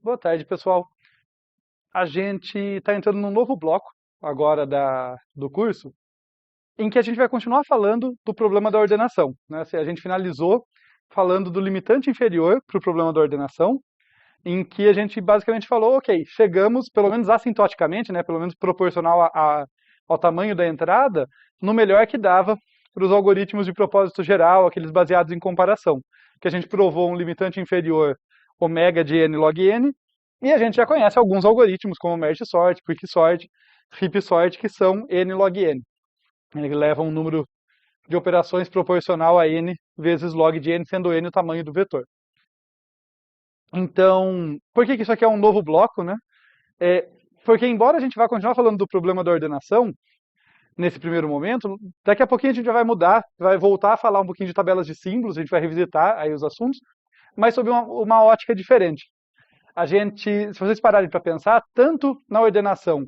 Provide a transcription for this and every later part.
Boa tarde, pessoal. A gente está entrando num novo bloco agora do curso, em que a gente vai continuar falando do problema da ordenação, né? A gente finalizou falando do limitante inferior para o problema da ordenação, em que a gente basicamente falou, ok, chegamos, pelo menos assintoticamente, né, pelo menos proporcional ao tamanho da entrada, no melhor que dava para os algoritmos de propósito geral, aqueles baseados em comparação, que a gente provou um limitante inferior ômega de n log n, e a gente já conhece alguns algoritmos, como merge sort, quicksort, heapsort, que são n log n. Ele leva um número de operações proporcional a n vezes log de n, sendo n o tamanho do vetor. Então, por que isso aqui é um novo bloco, né? Porque embora a gente vá continuar falando do problema da ordenação, nesse primeiro momento, daqui a pouquinho a gente já vai mudar, vai voltar a falar um pouquinho de tabelas de símbolos, a gente vai revisitar aí os assuntos, mas sob uma ótica diferente. A gente, se vocês pararem para pensar, tanto na ordenação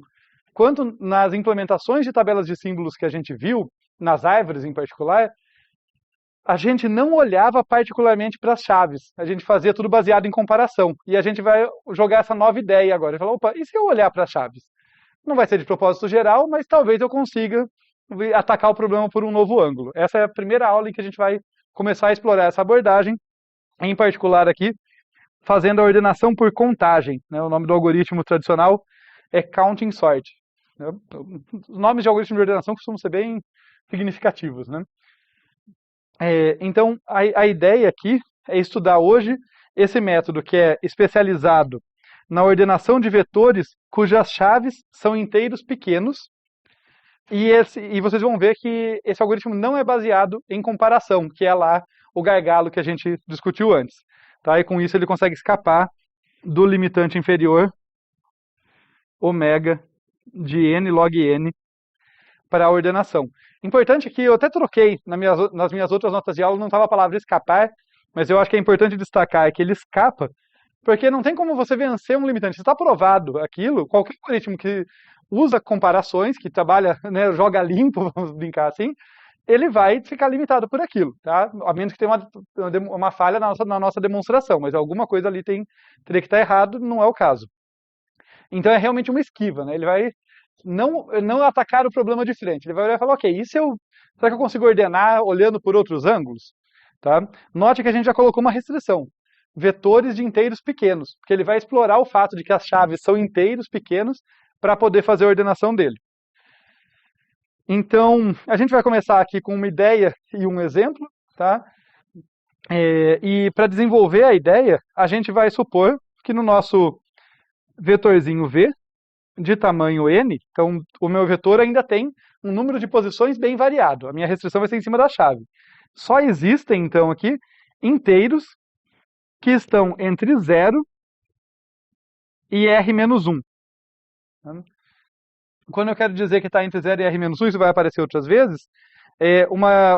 quanto nas implementações de tabelas de símbolos que a gente viu, nas árvores em particular, a gente não olhava particularmente para as chaves. A gente fazia tudo baseado em comparação. E a gente vai jogar essa nova ideia agora. Falar, opa, e se eu olhar para as chaves? Não vai ser de propósito geral, mas talvez eu consiga atacar o problema por um novo ângulo. Essa é a primeira aula em que a gente vai começar a explorar essa abordagem, em particular aqui, fazendo a ordenação por contagem, né? O nome do algoritmo tradicional é counting sort. Né? Os nomes de algoritmo de ordenação costumam ser bem significativos, né? Então, a ideia aqui é estudar hoje esse método que é especializado na ordenação de vetores cujas chaves são inteiros pequenos, e vocês vão ver que esse algoritmo não é baseado em comparação, que é lá o gargalo que a gente discutiu antes. Tá? E com isso ele consegue escapar do limitante inferior ômega de n log n para a ordenação. Importante que eu até troquei nas minhas outras notas de aula, não estava a palavra escapar, mas eu acho que é importante destacar que ele escapa, porque não tem como você vencer um limitante. Se está provado aquilo, qualquer algoritmo que usa comparações, que trabalha, né, joga limpo, vamos brincar assim, ele vai ficar limitado por aquilo, tá? A menos que tenha uma falha na nossa demonstração, mas alguma coisa ali teria que estar errado, não é o caso. Então é realmente uma esquiva, né? Ele vai não atacar o problema de frente, ele vai olhar e falar, ok, será que eu consigo ordenar olhando por outros ângulos? Tá? Note que a gente já colocou uma restrição, vetores de inteiros pequenos, porque ele vai explorar o fato de que as chaves são inteiros pequenos para poder fazer a ordenação dele. Então, a gente vai começar aqui com uma ideia e um exemplo, tá? E para desenvolver a ideia, a gente vai supor que no nosso vetorzinho V, de tamanho n, então o meu vetor ainda tem um número de posições bem variado. A minha restrição vai ser em cima da chave. Só existem, então, aqui, inteiros que estão entre 0 e r-1. Quando eu quero dizer que está entre 0 e r-1, isso vai aparecer outras vezes,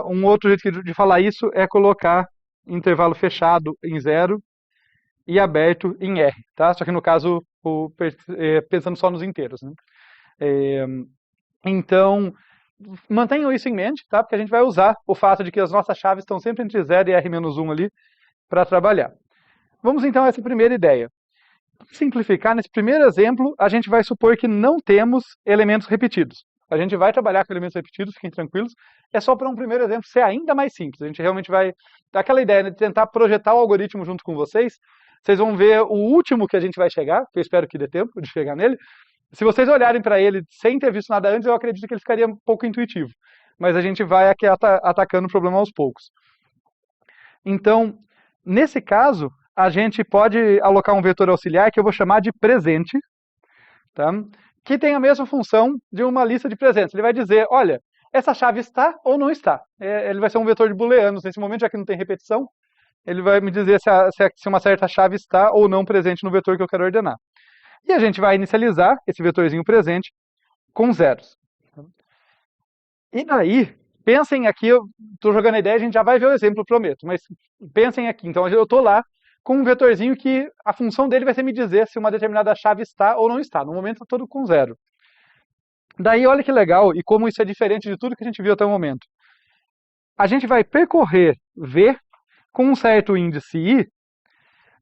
um outro jeito de falar isso é colocar intervalo fechado em 0 e aberto em r, tá? Só que no caso, pensando só nos inteiros, né? Então, mantenham isso em mente, tá? Porque a gente vai usar o fato de que as nossas chaves estão sempre entre 0 e r-1 ali para trabalhar. Vamos então a essa primeira ideia. Para simplificar, nesse primeiro exemplo, a gente vai supor que não temos elementos repetidos. A gente vai trabalhar com elementos repetidos, fiquem tranquilos. É só para um primeiro exemplo ser ainda mais simples. A gente realmente vai dar aquela ideia, né, de tentar projetar o algoritmo junto com vocês. Vocês vão ver o último que a gente vai chegar, que eu espero que dê tempo de chegar nele. Se vocês olharem para ele sem ter visto nada antes, eu acredito que ele ficaria um pouco intuitivo. Mas a gente vai aqui atacando o problema aos poucos. Então, nesse caso, a gente pode alocar um vetor auxiliar que eu vou chamar de presente, tá? Que tem a mesma função de uma lista de presentes. Ele vai dizer, olha, essa chave está ou não está. Ele vai ser um vetor de booleanos nesse momento, já que não tem repetição. Ele vai me dizer se uma certa chave está ou não presente no vetor que eu quero ordenar. E a gente vai inicializar esse vetorzinho presente com zeros. E daí, pensem aqui, eu estou jogando a ideia, a gente já vai ver o exemplo, prometo, mas pensem aqui. Então eu estou lá com um vetorzinho que a função dele vai ser me dizer se uma determinada chave está ou não está. No momento está todo com zero. Daí, olha que legal, e como isso é diferente de tudo que a gente viu até o momento. A gente vai percorrer V com um certo índice I,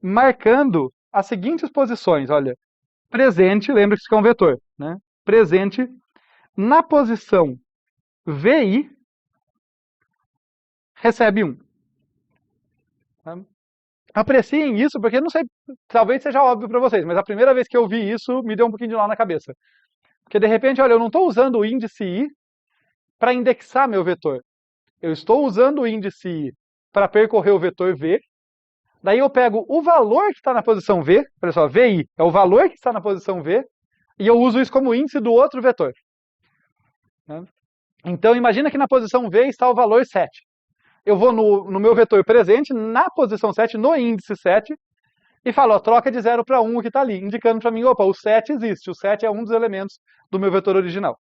marcando as seguintes posições, olha. Presente, lembra que isso aqui é um vetor, né? Presente na posição VI recebe 1. Tá? Apreciem isso, porque não sei, talvez seja óbvio para vocês, mas a primeira vez que eu vi isso me deu um pouquinho de nó na cabeça. Porque de repente, olha, eu não estou usando o índice I para indexar meu vetor. Eu estou usando o índice I para percorrer o vetor V. Daí eu pego o valor que está na posição V, olha só, VI é o valor que está na posição V, e eu uso isso como índice do outro vetor. Então imagina que na posição V está o valor 7. Eu vou no meu vetor presente, na posição 7, no índice 7, e falo, ó, troca de 0 para 1 o que está ali, indicando para mim, opa, o 7 existe, o 7 é um dos elementos do meu vetor original.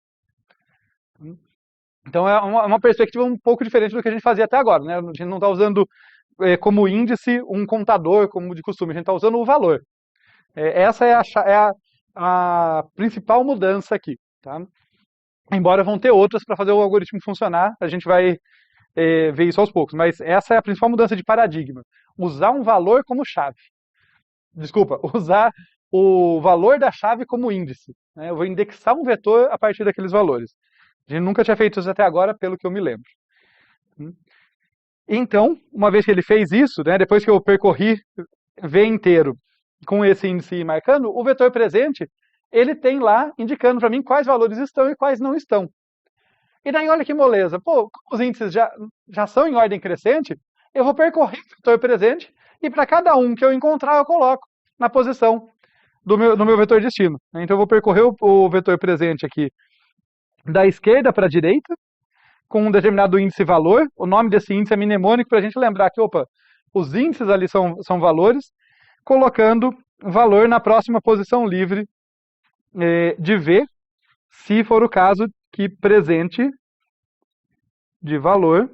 Então é uma perspectiva um pouco diferente do que a gente fazia até agora, né? A gente não está usando como índice um contador, como de costume, a gente está usando o valor. Essa é a principal mudança aqui, tá? Embora vão ter outras para fazer o algoritmo funcionar, a gente vai ver isso aos poucos, mas essa é a principal mudança de paradigma. Usar um valor como chave. Desculpa, usar o valor da chave como índice. Né? Eu vou indexar um vetor a partir daqueles valores. A gente nunca tinha feito isso até agora, pelo que eu me lembro. Então, uma vez que ele fez isso, né, depois que eu percorri V inteiro com esse índice marcando, o vetor presente, ele tem lá indicando para mim quais valores estão e quais não estão. E daí, olha que moleza. Pô, como os índices já são em ordem crescente, eu vou percorrer o vetor presente e para cada um que eu encontrar, eu coloco na posição do meu vetor destino. Então, eu vou percorrer o vetor presente aqui da esquerda para a direita, com um determinado índice valor. O nome desse índice é mnemônico para a gente lembrar que, opa, os índices ali são valores, colocando valor na próxima posição livre de V, se for o caso que presente de valor,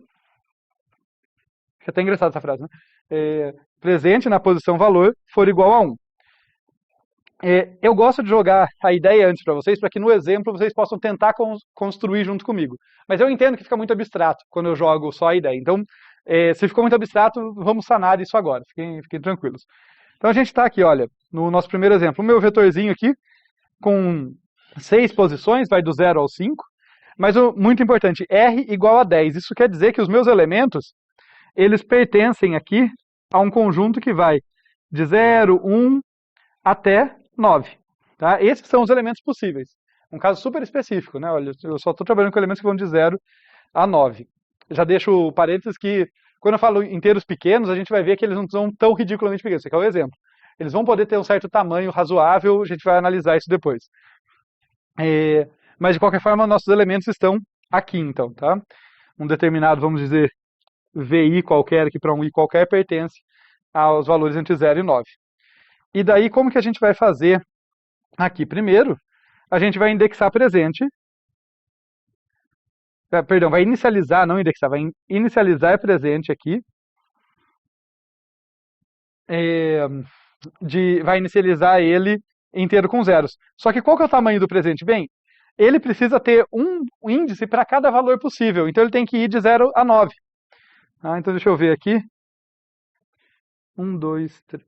é até engraçado essa frase, né? Presente na posição valor for igual a 1. Eu gosto de jogar a ideia antes para vocês, para que no exemplo vocês possam tentar construir junto comigo. Mas eu entendo que fica muito abstrato quando eu jogo só a ideia. Então, se ficou muito abstrato, vamos sanar isso agora. Fiquem tranquilos. Então a gente está aqui, olha, no nosso primeiro exemplo. O meu vetorzinho aqui, com 6 posições, vai do 0 ao 5. Mas muito importante, R igual a 10. Isso quer dizer que os meus elementos, eles pertencem aqui a um conjunto que vai de 0, 1 até 9. Tá? Esses são os elementos possíveis. Um caso super específico, né? Olha, eu só estou trabalhando com elementos que vão de 0 a 9. Já deixo o parênteses que, quando eu falo inteiros pequenos, a gente vai ver que eles não são tão ridiculamente pequenos. Esse aqui é o exemplo. Eles vão poder ter um certo tamanho razoável, a gente vai analisar isso depois. Mas, de qualquer forma, nossos elementos estão aqui, então, tá? Um determinado, vamos dizer, VI qualquer, aqui para um I qualquer, pertence aos valores entre 0 e 9. E daí, como que a gente vai fazer aqui? Primeiro, a gente vai indexar presente. Perdão, vai inicializar, não indexar, vai inicializar presente aqui. Vai inicializar ele inteiro com zeros. Só que qual que é o tamanho do presente? Bem, ele precisa ter um índice para cada valor possível. Então ele tem que ir de 0 a 9. Então deixa eu ver aqui. 1, 2, 3,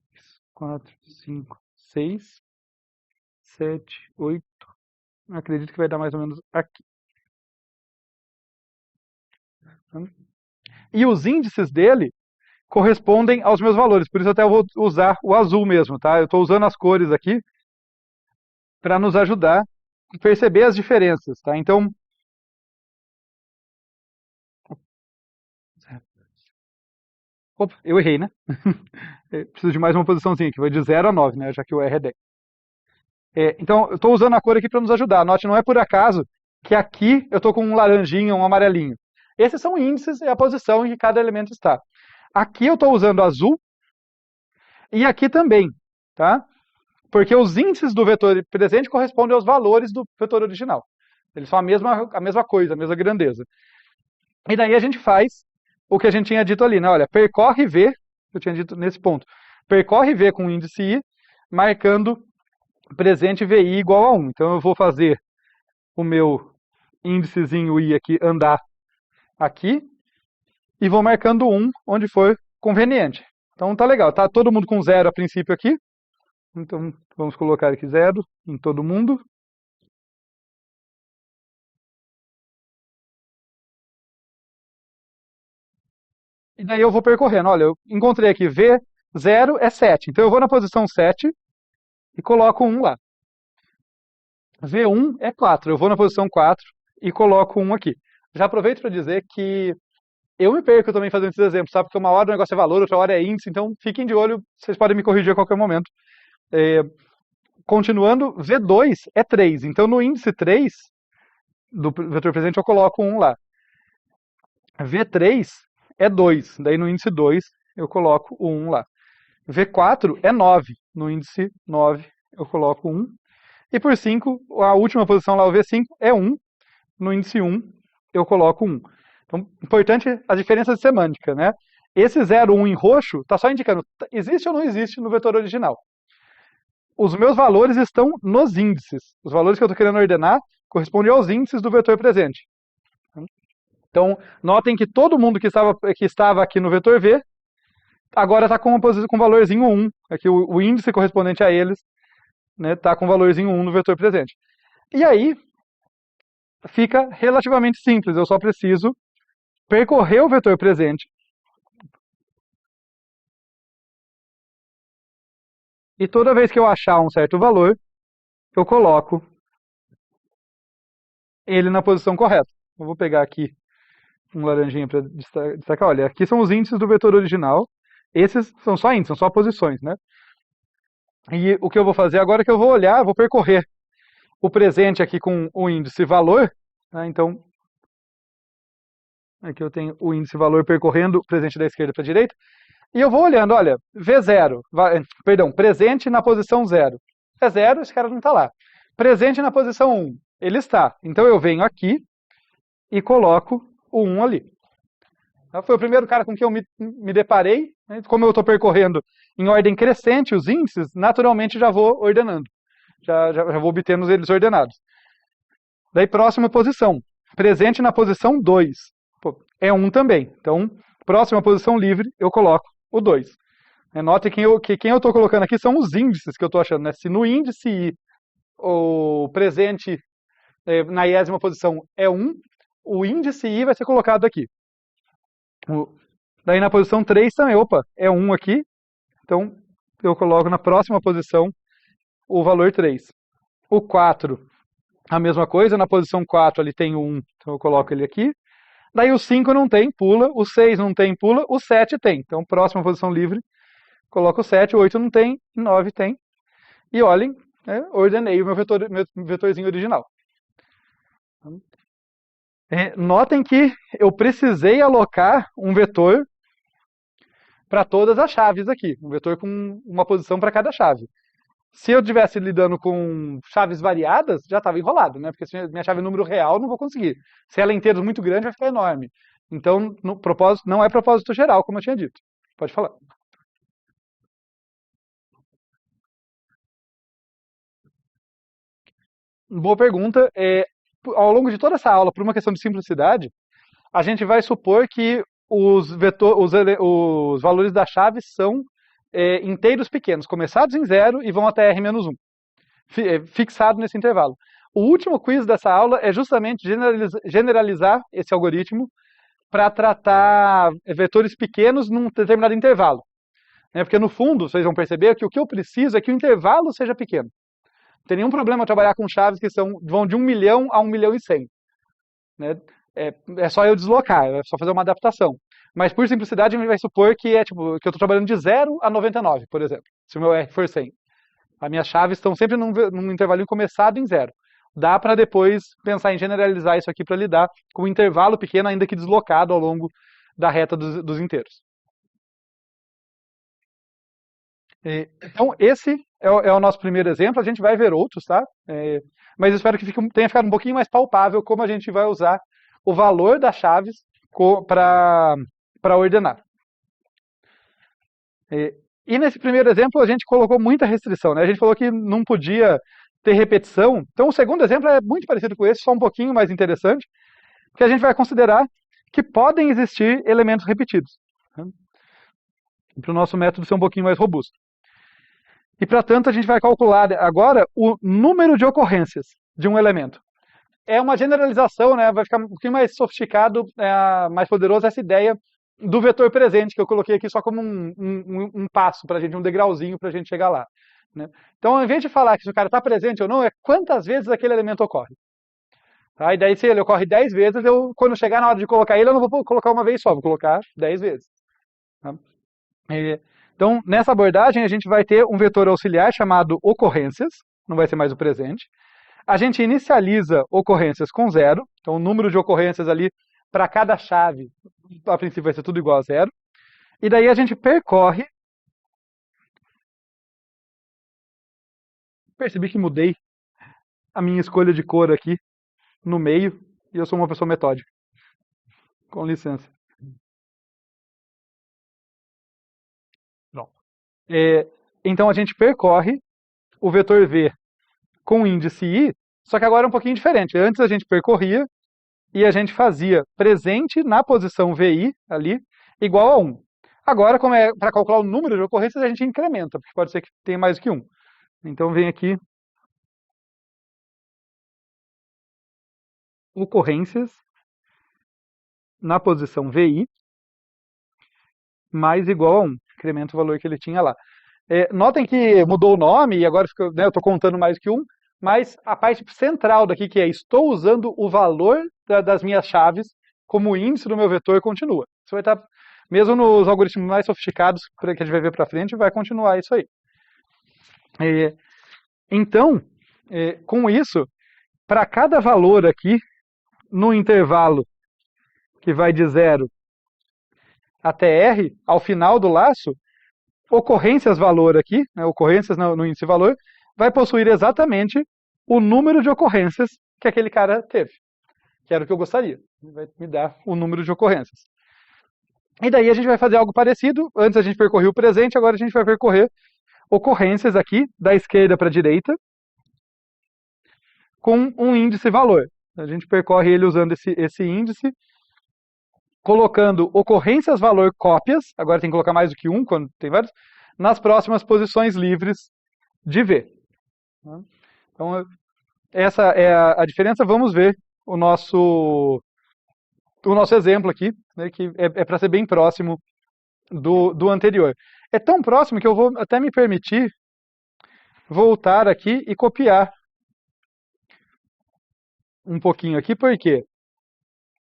4, 5, 6, 7, 8. Acredito que vai dar mais ou menos aqui. E os índices dele correspondem aos meus valores. Por isso até eu vou usar o azul mesmo, tá? Eu estou usando as cores aqui para nos ajudar a perceber as diferenças, tá? Então, opa, eu errei, né? Preciso de mais uma posiçãozinha aqui, vai de 0 a 9, né? Já que o R é 10. Então, eu estou usando a cor aqui para nos ajudar. Note, não é por acaso que aqui eu estou com um laranjinha, um amarelinho. Esses são índices e a posição em que cada elemento está. Aqui eu estou usando azul e aqui também, tá? Porque os índices do vetor presente correspondem aos valores do vetor original. Eles são a mesma coisa, a mesma grandeza. E daí a gente faz o que a gente tinha dito ali, né? Olha, percorre V, eu tinha dito nesse ponto, percorre V com índice I, marcando presente VI igual a 1. Então eu vou fazer o meu índicezinho I aqui andar aqui e vou marcando 1 onde for conveniente. Então tá legal, tá todo mundo com 0 a princípio aqui. Então, vamos colocar aqui 0 em todo mundo. E daí eu vou percorrendo. Olha, eu encontrei aqui V0 é 7. Então eu vou na posição 7 e coloco 1 lá. V1 é 4. Eu vou na posição 4 e coloco 1 aqui. Já aproveito para dizer que eu me perco também fazendo esses exemplos, sabe? Porque uma hora o negócio é valor, outra hora é índice, então fiquem de olho, vocês podem me corrigir a qualquer momento. Continuando, V2 é 3. Então no índice 3 do vetor presente eu coloco 1 lá. V3 é 2. Daí no índice 2 eu coloco o 1 lá. V4 é 9. No índice 9 eu coloco 1. E por 5, a última posição lá, o V5, é 1. No índice 1 eu coloco 1. Então, importante a diferença de semântica, né? Esse 0, 1 em roxo está só indicando existe ou não existe no vetor original. Os meus valores estão nos índices. Os valores que eu estou querendo ordenar correspondem aos índices do vetor presente. Então, notem que todo mundo que estava aqui no vetor V, agora está com um valorzinho 1. Aqui o índice correspondente a eles está com valorzinho 1 no vetor presente. E aí, fica relativamente simples. Eu só preciso percorrer o vetor presente e toda vez que eu achar um certo valor, eu coloco ele na posição correta. Eu vou pegar aqui um laranjinha para destacar. Olha, aqui são os índices do vetor original. Esses são só índices, são só posições, né? E o que eu vou fazer agora é que eu vou olhar, vou percorrer o presente aqui com o índice valor. Né? Então, aqui eu tenho o índice valor percorrendo o presente da esquerda para a direita. E eu vou olhando, olha, V0, presente na posição 0. É 0, esse cara não está lá. Presente na posição 1, ele está. Então eu venho aqui e coloco o 1 ali. Foi o primeiro cara com quem eu me deparei. Né? Como eu estou percorrendo em ordem crescente os índices, naturalmente já vou ordenando. Já vou obtendo eles ordenados. Daí, próxima posição. Presente na posição 2. Pô, é 1 também. Então, próxima posição livre, eu coloco o 2. Note que quem eu estou colocando aqui são os índices que eu estou achando. Né? Se no índice I o presente na iésima posição é 1, o índice I vai ser colocado aqui. Daí na posição 3 também, é 1 aqui. Então, eu coloco na próxima posição o valor 3. O 4, a mesma coisa. Na posição 4 ali tem o 1, então eu coloco ele aqui. Daí o 5 não tem, pula. O 6 não tem, pula. O 7 tem. Então, próxima posição livre, coloco o 7. O 8 não tem, 9 tem. E olhem, ordenei o meu vetorzinho original. Notem que eu precisei alocar um vetor para todas as chaves aqui. Um vetor com uma posição para cada chave. Se eu estivesse lidando com chaves variadas, já estava enrolado, né? Porque se minha chave é número real, não vou conseguir. Se ela é inteiro muito grande, vai ficar enorme. Então, não é propósito geral, como eu tinha dito. Pode falar. Boa pergunta. Ao longo de toda essa aula, por uma questão de simplicidade, a gente vai supor que os valores da chave são inteiros pequenos, começados em 0 e vão até R-1, fixado nesse intervalo. O último quiz dessa aula é justamente generalizar esse algoritmo para tratar vetores pequenos num determinado intervalo. Porque no fundo, vocês vão perceber que o que eu preciso é que o intervalo seja pequeno. Não tem nenhum problema trabalhar com chaves que vão de 1 milhão a 1 milhão e 100. É só eu deslocar, é só fazer uma adaptação. Mas por simplicidade a gente vai supor que que eu estou trabalhando de 0 a 99, por exemplo, se o meu R for 100. As minhas chaves estão sempre num intervalinho começado em 0. Dá para depois pensar em generalizar isso aqui para lidar com um intervalo pequeno, ainda que deslocado ao longo da reta dos inteiros. Então, esse é o nosso primeiro exemplo. A gente vai ver outros, tá? Mas eu espero que tenha ficado um pouquinho mais palpável como a gente vai usar o valor das chaves para ordenar. E nesse primeiro exemplo a gente colocou muita restrição, né? A gente falou que não podia ter repetição. Então o segundo exemplo é muito parecido com esse, só um pouquinho mais interessante, porque a gente vai considerar que podem existir elementos repetidos, né? Para o nosso método ser um pouquinho mais robusto. E, para tanto, a gente vai calcular agora o número de ocorrências de um elemento. É uma generalização, né? Vai ficar um pouquinho mais sofisticado, mais poderoso essa ideia do vetor presente, que eu coloquei aqui só como um passo para a gente, um degrauzinho para a gente chegar lá. Né? Então, ao invés de falar que se o cara está presente ou não, é quantas vezes aquele elemento ocorre. Tá? E daí, se ele ocorre 10 vezes, quando chegar na hora de colocar ele, eu não vou colocar uma vez só, vou colocar 10 vezes. Tá? Então, nessa abordagem, a gente vai ter um vetor auxiliar chamado ocorrências, não vai ser mais o presente. A gente inicializa ocorrências com 0, então o número de ocorrências ali para cada chave, a princípio vai ser tudo igual a 0. E daí a gente percorre. Percebi que mudei a minha escolha de cor aqui no meio e eu sou uma pessoa metódica. Com licença. Pronto. Então a gente percorre o vetor V com o índice I, só que agora é um pouquinho diferente. Antes a gente percorria e a gente fazia presente na posição VI ali igual a 1. Agora, como é para calcular o número de ocorrências, a gente incrementa, porque pode ser que tenha mais do que 1. Então vem aqui ocorrências na posição VI mais igual a 1. Incrementa o valor que ele tinha lá. Notem que mudou o nome e agora fica, né, eu estou contando mais que 1, mas a parte central daqui, que é estou usando o valor das minhas chaves como índice do meu vetor, continua. Isso vai estar, mesmo nos algoritmos mais sofisticados que a gente vai ver para frente, vai continuar isso aí. Então, com isso, para cada valor aqui, no intervalo que vai de 0 até R, ao final do laço, ocorrências valor aqui, né, ocorrências no índice valor, vai possuir exatamente o número de ocorrências que aquele cara teve, que era o que eu gostaria. Vai me dar o número de ocorrências. E daí a gente vai fazer algo parecido. Antes a gente percorreu o presente, agora a gente vai percorrer ocorrências aqui, da esquerda para a direita, com um índice valor. A gente percorre ele usando esse índice, colocando ocorrências valor cópias, agora tem que colocar mais do que um, quando tem vários, nas próximas posições livres de V. Então, essa é a diferença. Vamos ver o nosso exemplo aqui, né, que é para ser bem próximo do anterior. É tão próximo que eu vou até me permitir voltar aqui e copiar um pouquinho aqui. Por quê?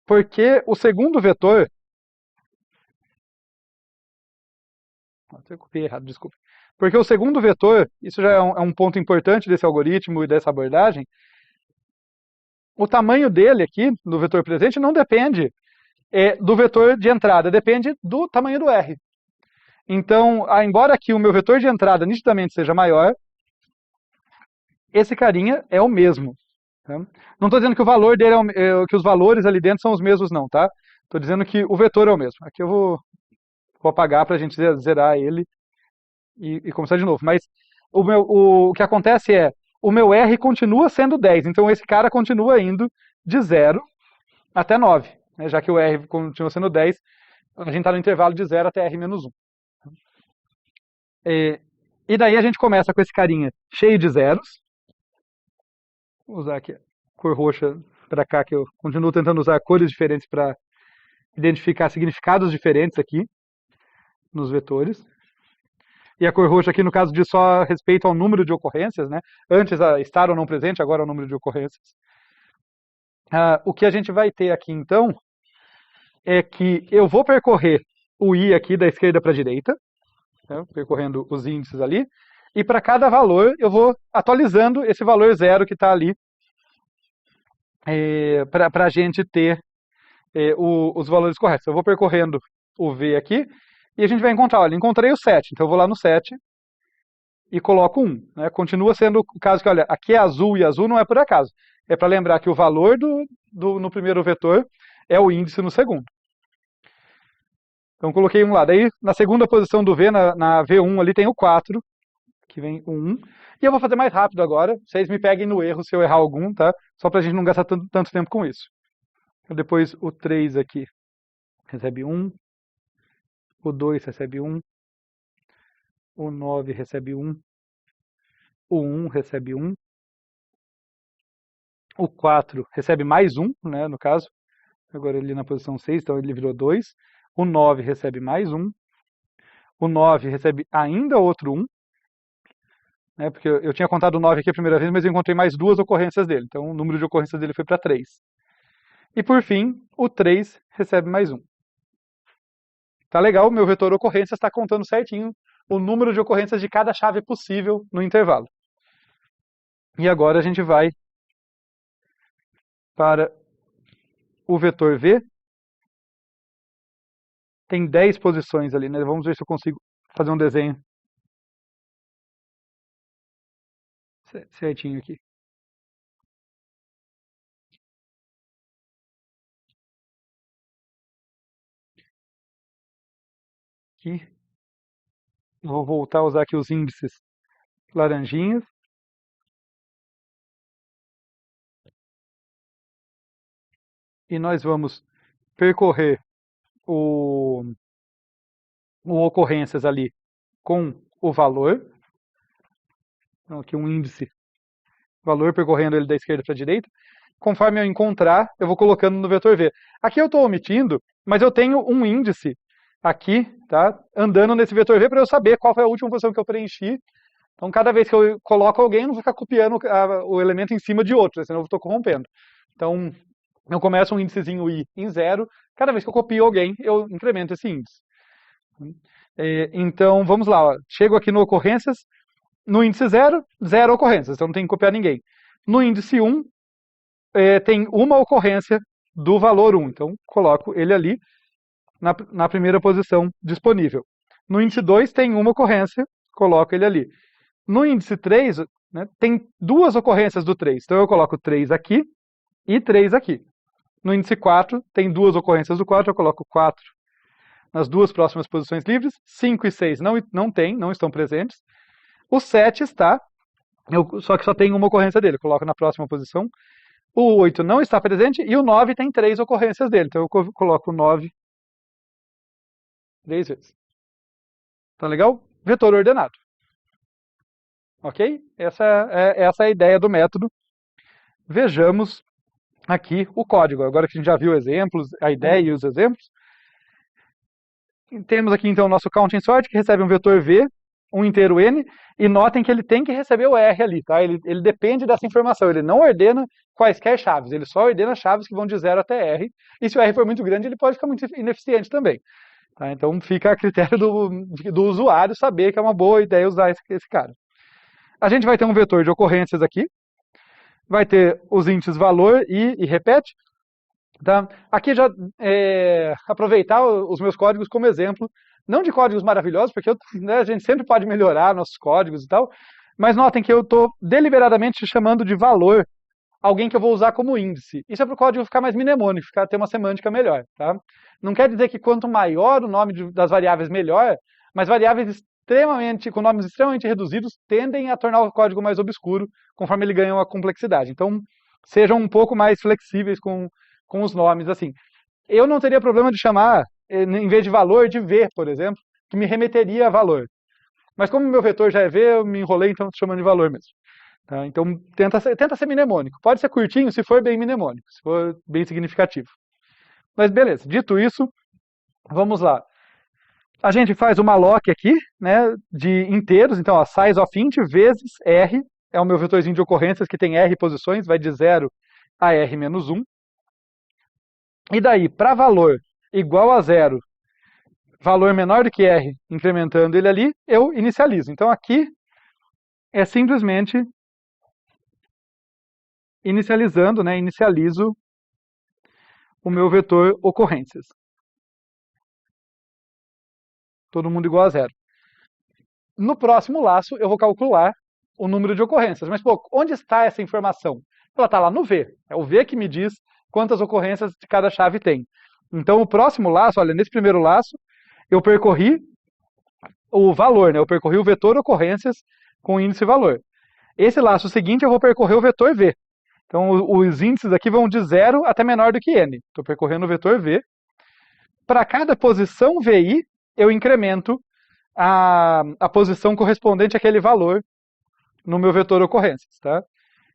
Porque o segundo vetor... Eu copiei errado, desculpa. Porque o segundo vetor, isso já é um ponto importante desse algoritmo e dessa abordagem, o tamanho dele aqui, do vetor presente, não depende do vetor de entrada, depende do tamanho do R. Então, embora aqui o meu vetor de entrada nitidamente seja maior, esse carinha é o mesmo. Tá? Não estou dizendo que o valor dele que os valores ali dentro são os mesmos, não, tá? Estou dizendo que o vetor é o mesmo. Aqui eu vou apagar para a gente zerar ele e começar de novo. Mas o que acontece é, o meu R continua sendo 10, então esse cara continua indo de 0 até 9. Né? Já que o R continua sendo 10, a gente está no intervalo de 0 até R menos 1. E daí a gente começa com esse carinha cheio de zeros. Vou usar aqui a cor roxa para cá, que eu continuo tentando usar cores diferentes para identificar significados diferentes aqui nos vetores. E a cor roxa aqui, no caso, diz só respeito ao número de ocorrências, né? Antes a estar ou não presente, agora é o número de ocorrências. O que a gente vai ter aqui, então, é que eu vou percorrer o I aqui da esquerda para a direita, né? Percorrendo os índices ali, e para cada valor eu vou atualizando esse valor 0 que está ali, para a gente ter os valores corretos. Eu vou percorrendo o V aqui, e a gente vai encontrar, olha, encontrei o 7, então eu vou lá no 7 e coloco 1. Né? Continua sendo o caso que, olha, aqui é azul e azul não é por acaso. É para lembrar que o valor no primeiro vetor é o índice no segundo. Então coloquei 1 lá. Daí, na segunda posição do V, na V1 ali, tem o 4, que vem o 1. E eu vou fazer mais rápido agora. Vocês me peguem no erro se eu errar algum, tá? Só para a gente não gastar tanto tempo com isso. Depois o 3 aqui recebe 1. O 2 recebe 1. O 9 recebe 1. O 1 recebe 1. O 4 recebe mais 1, né, no caso. Agora ele na posição 6, então ele virou 2. O 9 recebe mais 1. O 9 recebe ainda outro 1. Né, porque eu tinha contado o 9 aqui a primeira vez, mas eu encontrei mais 2 ocorrências dele. Então o número de ocorrências dele foi para 3. E por fim, o 3 recebe mais 1. Tá legal, meu vetor ocorrências está contando certinho o número de ocorrências de cada chave possível no intervalo. E agora a gente vai para o vetor V. Tem 10 posições ali, né? Vamos ver se eu consigo fazer um desenho certinho aqui. Aqui. Vou voltar a usar aqui os índices laranjinhas. E nós vamos percorrer o ocorrências ali com o valor. Então aqui um índice, valor percorrendo ele da esquerda para a direita. Conforme eu encontrar, eu vou colocando no vetor V. Aqui eu estou omitindo, mas eu tenho um índice aqui, tá, andando nesse vetor V para eu saber qual foi a última posição que eu preenchi. Então, cada vez que eu coloco alguém, eu não vou ficar copiando o elemento em cima de outro, senão eu estou corrompendo. Então, eu começo um índicezinho I em 0, cada vez que eu copio alguém, eu incremento esse índice. Então, vamos lá, ó. Chego aqui no ocorrências, no índice 0, 0 ocorrências, então não tem que copiar ninguém. No índice 1, tem uma ocorrência do valor 1, então coloco ele ali na primeira posição disponível. No índice 2 tem uma ocorrência, coloco ele ali. No índice 3, né, tem duas ocorrências do 3, então eu coloco 3 aqui e 3 aqui. No índice 4 tem duas ocorrências do 4, eu coloco 4 nas duas próximas posições livres. 5 e 6 não estão presentes. O 7 está, só que só tem uma ocorrência dele, eu coloco na próxima posição. O 8 não está presente e o 9 tem 3 ocorrências dele, então eu coloco o 9 3 vezes. Tá legal? Vetor ordenado. Ok? Essa é a ideia do método. Vejamos aqui o código. Agora que a gente já viu exemplos, a ideia e os exemplos. Temos aqui então o nosso counting sort, que recebe um vetor V, um inteiro N, e notem que ele tem que receber o R ali, tá? Ele depende dessa informação, ele não ordena quaisquer chaves, ele só ordena chaves que vão de 0 até R, e se o R for muito grande, ele pode ficar muito ineficiente também. Tá? Então fica a critério do usuário saber que é uma boa ideia usar esse cara. A gente vai ter um vetor de ocorrências aqui, vai ter os índices valor e repete. Tá? Aqui já aproveitar os meus códigos como exemplo, não de códigos maravilhosos, porque a gente sempre pode melhorar nossos códigos e tal, mas notem que eu estou deliberadamente chamando de valor alguém que eu vou usar como índice. Isso é para o código ficar mais mnemônico, ter uma semântica melhor. Tá? Não quer dizer que quanto maior o nome das variáveis, melhor, mas variáveis com nomes extremamente reduzidos tendem a tornar o código mais obscuro conforme ele ganha uma complexidade. Então, sejam um pouco mais flexíveis com os nomes. Assim, eu não teria problema de chamar, em vez de valor, de V, por exemplo, que me remeteria a valor. Mas como meu vetor já é V, eu me enrolei, então estou chamando de valor mesmo. Tá? Então, tenta ser mnemônico. Pode ser curtinho, se for bem mnemônico, se for bem significativo. Mas beleza, dito isso, vamos lá. A gente faz uma malloc aqui, né, de inteiros, então ó, size of int vezes R, é o meu vetorzinho de ocorrências que tem R posições, vai de 0 a R menos 1. E daí, para valor igual a 0, valor menor do que R, incrementando ele ali, eu inicializo. Então aqui é simplesmente inicializando, né, inicializo o meu vetor ocorrências. Todo mundo igual a 0. No próximo laço, eu vou calcular o número de ocorrências. Mas, pô, onde está essa informação? Ela está lá no V. É o V que me diz quantas ocorrências de cada chave tem. Então, o próximo laço, olha, nesse primeiro laço, eu percorri o valor, né? Eu percorri o vetor ocorrências com o índice valor. Esse laço seguinte, eu vou percorrer o vetor V. Então, os índices aqui vão de 0 até menor do que N. Estou percorrendo o vetor V. Para cada posição VI, eu incremento a posição correspondente àquele valor no meu vetor ocorrências, tá?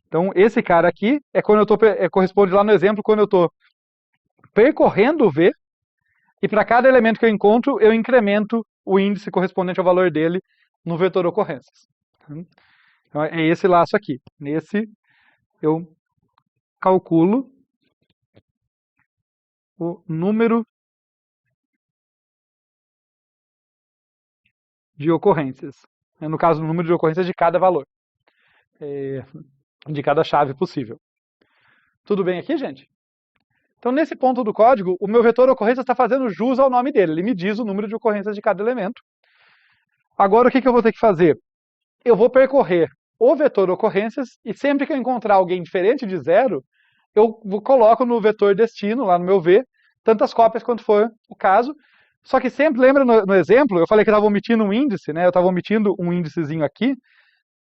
Então, esse cara aqui é quando eu tô, corresponde lá no exemplo, quando eu estou percorrendo o V, e para cada elemento que eu encontro, eu incremento o índice correspondente ao valor dele no vetor ocorrências. Então, é esse laço aqui. Nesse, eu calculo o número de ocorrências. No caso, o número de ocorrências de cada valor. De cada chave possível. Tudo bem aqui, gente? Então, nesse ponto do código, o meu vetor ocorrências está fazendo jus ao nome dele. Ele me diz o número de ocorrências de cada elemento. Agora, o que eu vou ter que fazer? Eu vou percorrer o vetor ocorrências e sempre que eu encontrar alguém diferente de 0, eu coloco no vetor destino, lá no meu V, tantas cópias quanto for o caso. Só que sempre, lembra no exemplo, eu falei que eu estava omitindo um índice, né? Eu estava omitindo um índicezinho aqui,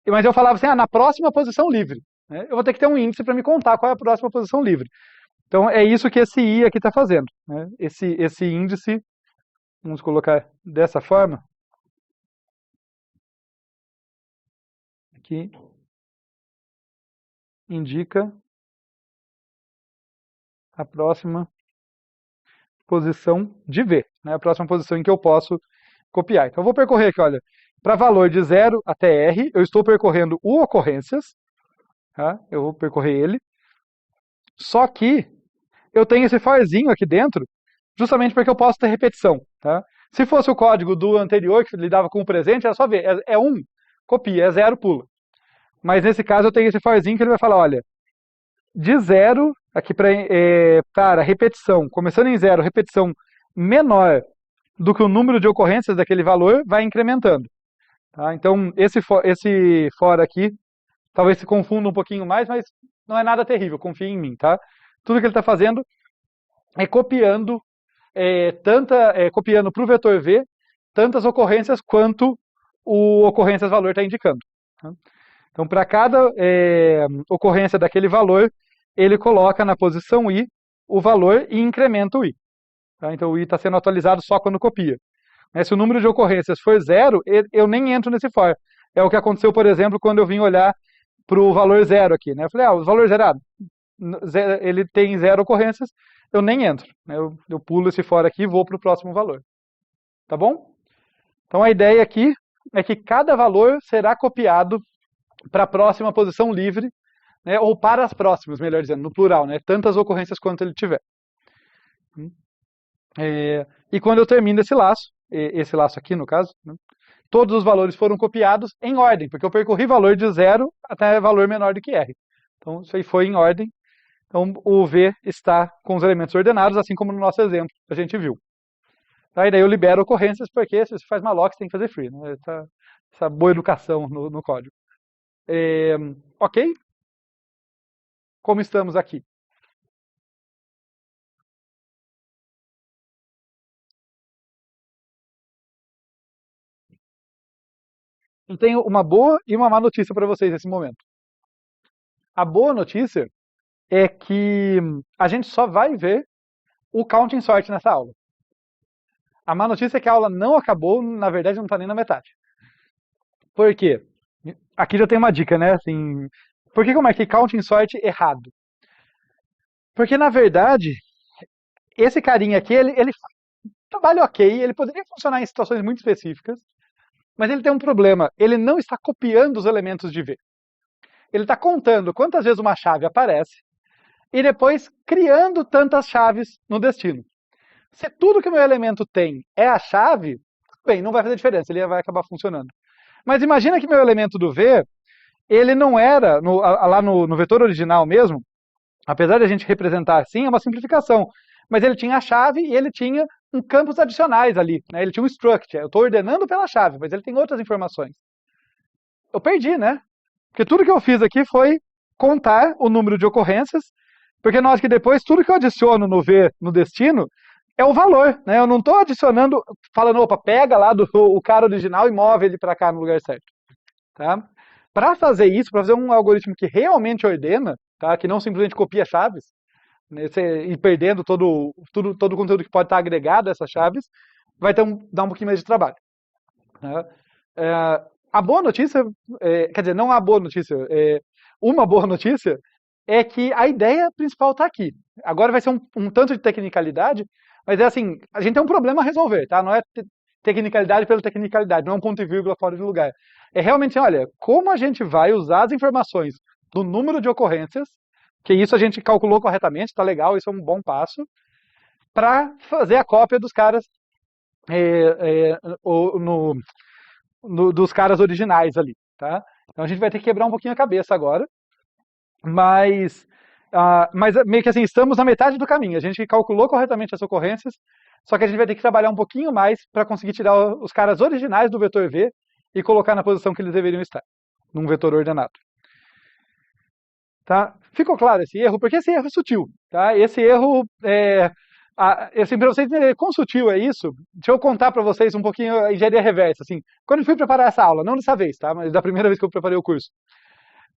mas eu falava assim, na próxima posição livre. Né? Eu vou ter que ter um índice para me contar qual é a próxima posição livre. Então, é isso que esse I aqui está fazendo. Né? Esse índice, vamos colocar dessa forma, que indica a próxima posição de V, né? A próxima posição em que eu posso copiar. Então, eu vou percorrer aqui, olha, para valor de 0 até R, eu estou percorrendo o ocorrências, tá? Eu vou percorrer ele, só que eu tenho esse forzinho aqui dentro, justamente porque eu posso ter repetição, tá? Se fosse o código do anterior, que lidava com o presente, era só ver, é 1, copia, é 0, pula. Mas nesse caso eu tenho esse forzinho que ele vai falar, olha, de 0, aqui para repetição, começando em 0, repetição menor do que o número de ocorrências daquele valor, vai incrementando. Tá? Então, esse for aqui, talvez se confunda um pouquinho mais, mas não é nada terrível, confia em mim. Tá? Tudo que ele está fazendo é copiando copiando para o vetor V tantas ocorrências quanto o ocorrências valor está indicando. Tá? Então, para cada ocorrência daquele valor, ele coloca na posição I o valor e incrementa o I. Tá? Então, o I está sendo atualizado só quando copia. Se o número de ocorrências for 0, eu nem entro nesse for. É o que aconteceu, por exemplo, quando eu vim olhar para o valor 0 aqui. Né? Eu falei, o valor zerado, ele tem 0 ocorrências, eu nem entro. Né? Eu pulo esse for aqui e vou para o próximo valor. Tá bom? Então, a ideia aqui é que cada valor será copiado para a próxima posição livre, né? Ou para as próximas, melhor dizendo, no plural, né? Tantas ocorrências quanto ele tiver. E quando eu termino esse laço aqui no caso, né? Todos os valores foram copiados em ordem, porque eu percorri valor de 0 até valor menor do que R. Então, isso aí foi em ordem. Então, o V está com os elementos ordenados, assim como no nosso exemplo a gente viu. Tá? E daí eu libero ocorrências, porque se você faz malloc, você tem que fazer free. Né? Essa boa educação no código. Ok? Como estamos aqui? Eu tenho uma boa e uma má notícia para vocês nesse momento. A boa notícia é que a gente só vai ver o counting sort nessa aula. A má notícia é que a aula não acabou, na verdade não está nem na metade. Por quê? Aqui já tem uma dica, né? Assim, por que eu marquei counting sort errado? Porque, na verdade, esse carinha aqui, ele trabalha ok, ele poderia funcionar em situações muito específicas, mas ele tem um problema, ele não está copiando os elementos de V. Ele está contando quantas vezes uma chave aparece e depois criando tantas chaves no destino. Se tudo que o meu elemento tem é a chave, bem, não vai fazer diferença, ele vai acabar funcionando. Mas imagina que meu elemento do V, ele não era, lá no vetor original mesmo, apesar de a gente representar assim, é uma simplificação, mas ele tinha a chave e ele tinha um campos adicionais ali, né? Ele tinha um struct, eu estou ordenando pela chave, mas ele tem outras informações. Eu perdi, né? Porque tudo que eu fiz aqui foi contar o número de ocorrências, porque nós que depois, tudo que eu adiciono no V, no destino, é o valor, né? Eu não estou adicionando, falando, opa, pega lá o cara original e move ele para cá no lugar certo. Tá? Para fazer isso, para fazer um algoritmo que realmente ordena, tá? Que não simplesmente copia chaves, né? E perdendo todo o conteúdo que pode estar agregado a essas chaves, vai dar um pouquinho mais de trabalho. Tá? A boa notícia, quer dizer, não a boa notícia, uma boa notícia é que a ideia principal está aqui. Agora vai ser um tanto de tecnicalidade, mas é assim, a gente tem um problema a resolver, tá? Não é tecnicalidade pela tecnicalidade, não é um ponto e vírgula fora de lugar. É realmente, olha, como a gente vai usar as informações do número de ocorrências, que isso a gente calculou corretamente, tá legal, isso é um bom passo, para fazer a cópia dos caras dos caras originais ali, tá? Então a gente vai ter que quebrar um pouquinho a cabeça agora, mas meio que assim, estamos na metade do caminho. A gente calculou corretamente as ocorrências, só que a gente vai ter que trabalhar um pouquinho mais para conseguir tirar os caras originais do vetor V e colocar na posição que eles deveriam estar, num vetor ordenado. Tá? Ficou claro esse erro? Porque esse erro é sutil. Tá? Esse erro, assim, para vocês entenderem quão sutil é isso, deixa eu contar para vocês um pouquinho a engenharia reversa. Assim, quando eu fui preparar essa aula, não dessa vez, tá? Mas da primeira vez que eu preparei o curso,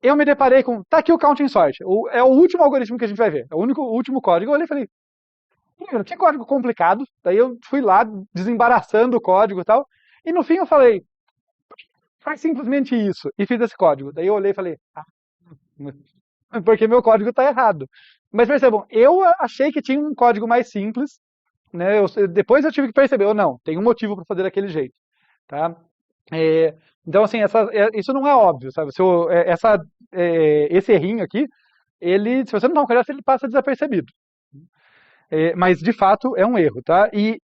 eu me deparei com, tá aqui o counting sort, é o último algoritmo que a gente vai ver, é o último código. Eu olhei e falei, que código complicado. Daí eu fui lá desembaraçando o código e tal, e no fim eu falei, faz simplesmente isso, e fiz esse código. Daí eu olhei e falei, porque meu código está errado. Mas percebam, eu achei que tinha um código mais simples, né? Depois eu tive que perceber, ou não, tem um motivo para fazer daquele jeito, tá? Então, assim, isso não é óbvio, sabe? Esse errinho aqui, se você não tomar cuidado, ele passa desapercebido. Mas, de fato, é um erro, tá? E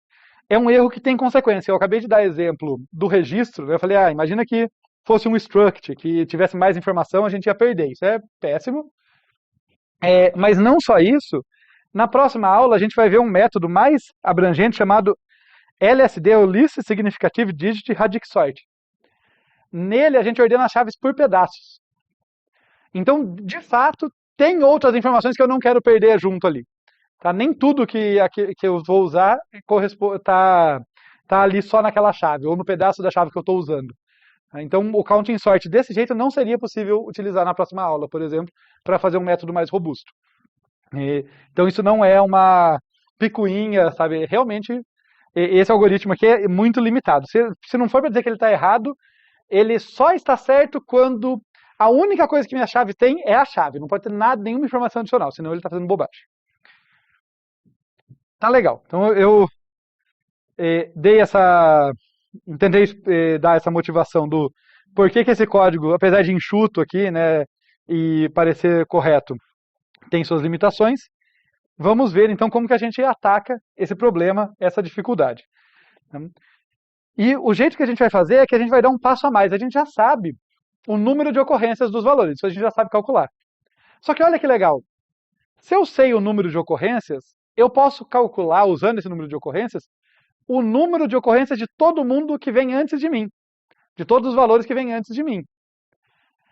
é um erro que tem consequência. Eu acabei de dar exemplo do registro, né? Eu falei, imagina que fosse um struct, que tivesse mais informação, a gente ia perder. Isso é péssimo. Mas não só isso, na próxima aula a gente vai ver um método mais abrangente chamado LSD, ou Least Significative Digit Radix Sort. Nele a gente ordena as chaves por pedaços. Então, de fato, tem outras informações que eu não quero perder junto ali. Tá? Nem tudo que eu vou usar tá ali só naquela chave, ou no pedaço da chave que eu estou usando. Então, o counting sort desse jeito não seria possível utilizar na próxima aula, por exemplo, para fazer um método mais robusto. Então, isso não é uma picuinha, sabe? Realmente, esse algoritmo aqui é muito limitado. Se não for para dizer que ele está errado, ele só está certo quando a única coisa que minha chave tem é a chave. Não pode ter nenhuma informação adicional, senão ele está fazendo bobagem. Tá legal. Então, eu tentei dar essa motivação do por que esse código, apesar de enxuto aqui, né, e parecer correto, tem suas limitações. Vamos ver então como que a gente ataca esse problema, essa dificuldade. E o jeito que a gente vai fazer é que a gente vai dar um passo a mais. A gente já sabe o número de ocorrências dos valores, isso a gente já sabe calcular. Só que olha que legal, se eu sei o número de ocorrências, eu posso calcular, usando esse número de ocorrências, o número de ocorrências de todo mundo que vem antes de mim, de todos os valores que vêm antes de mim.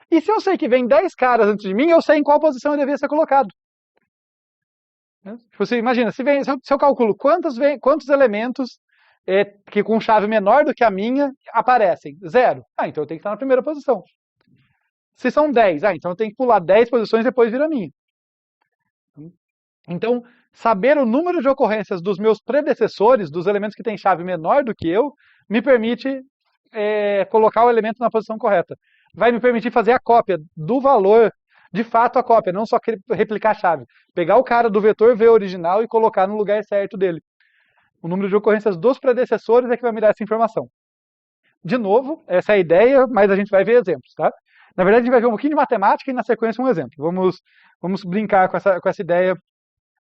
E se eu sei que vem 10 caras antes de mim, eu sei em qual posição ele devia ser colocado. Você imagina, se eu calculo quantos elementos que com chave menor do que a minha aparecem? 0. Então eu tenho que estar na primeira posição. Se são 10, então eu tenho que pular 10 posições e depois vir a minha. Então, saber o número de ocorrências dos meus predecessores, dos elementos que têm chave menor do que eu, me permite colocar o elemento na posição correta. Vai me permitir fazer a cópia do valor, de fato a cópia, não só replicar a chave. Pegar o cara do vetor V original e colocar no lugar certo dele. O número de ocorrências dos predecessores é que vai me dar essa informação. De novo, essa é a ideia, mas a gente vai ver exemplos, tá? Na verdade, a gente vai ver um pouquinho de matemática e na sequência um exemplo. Vamos brincar com essa ideia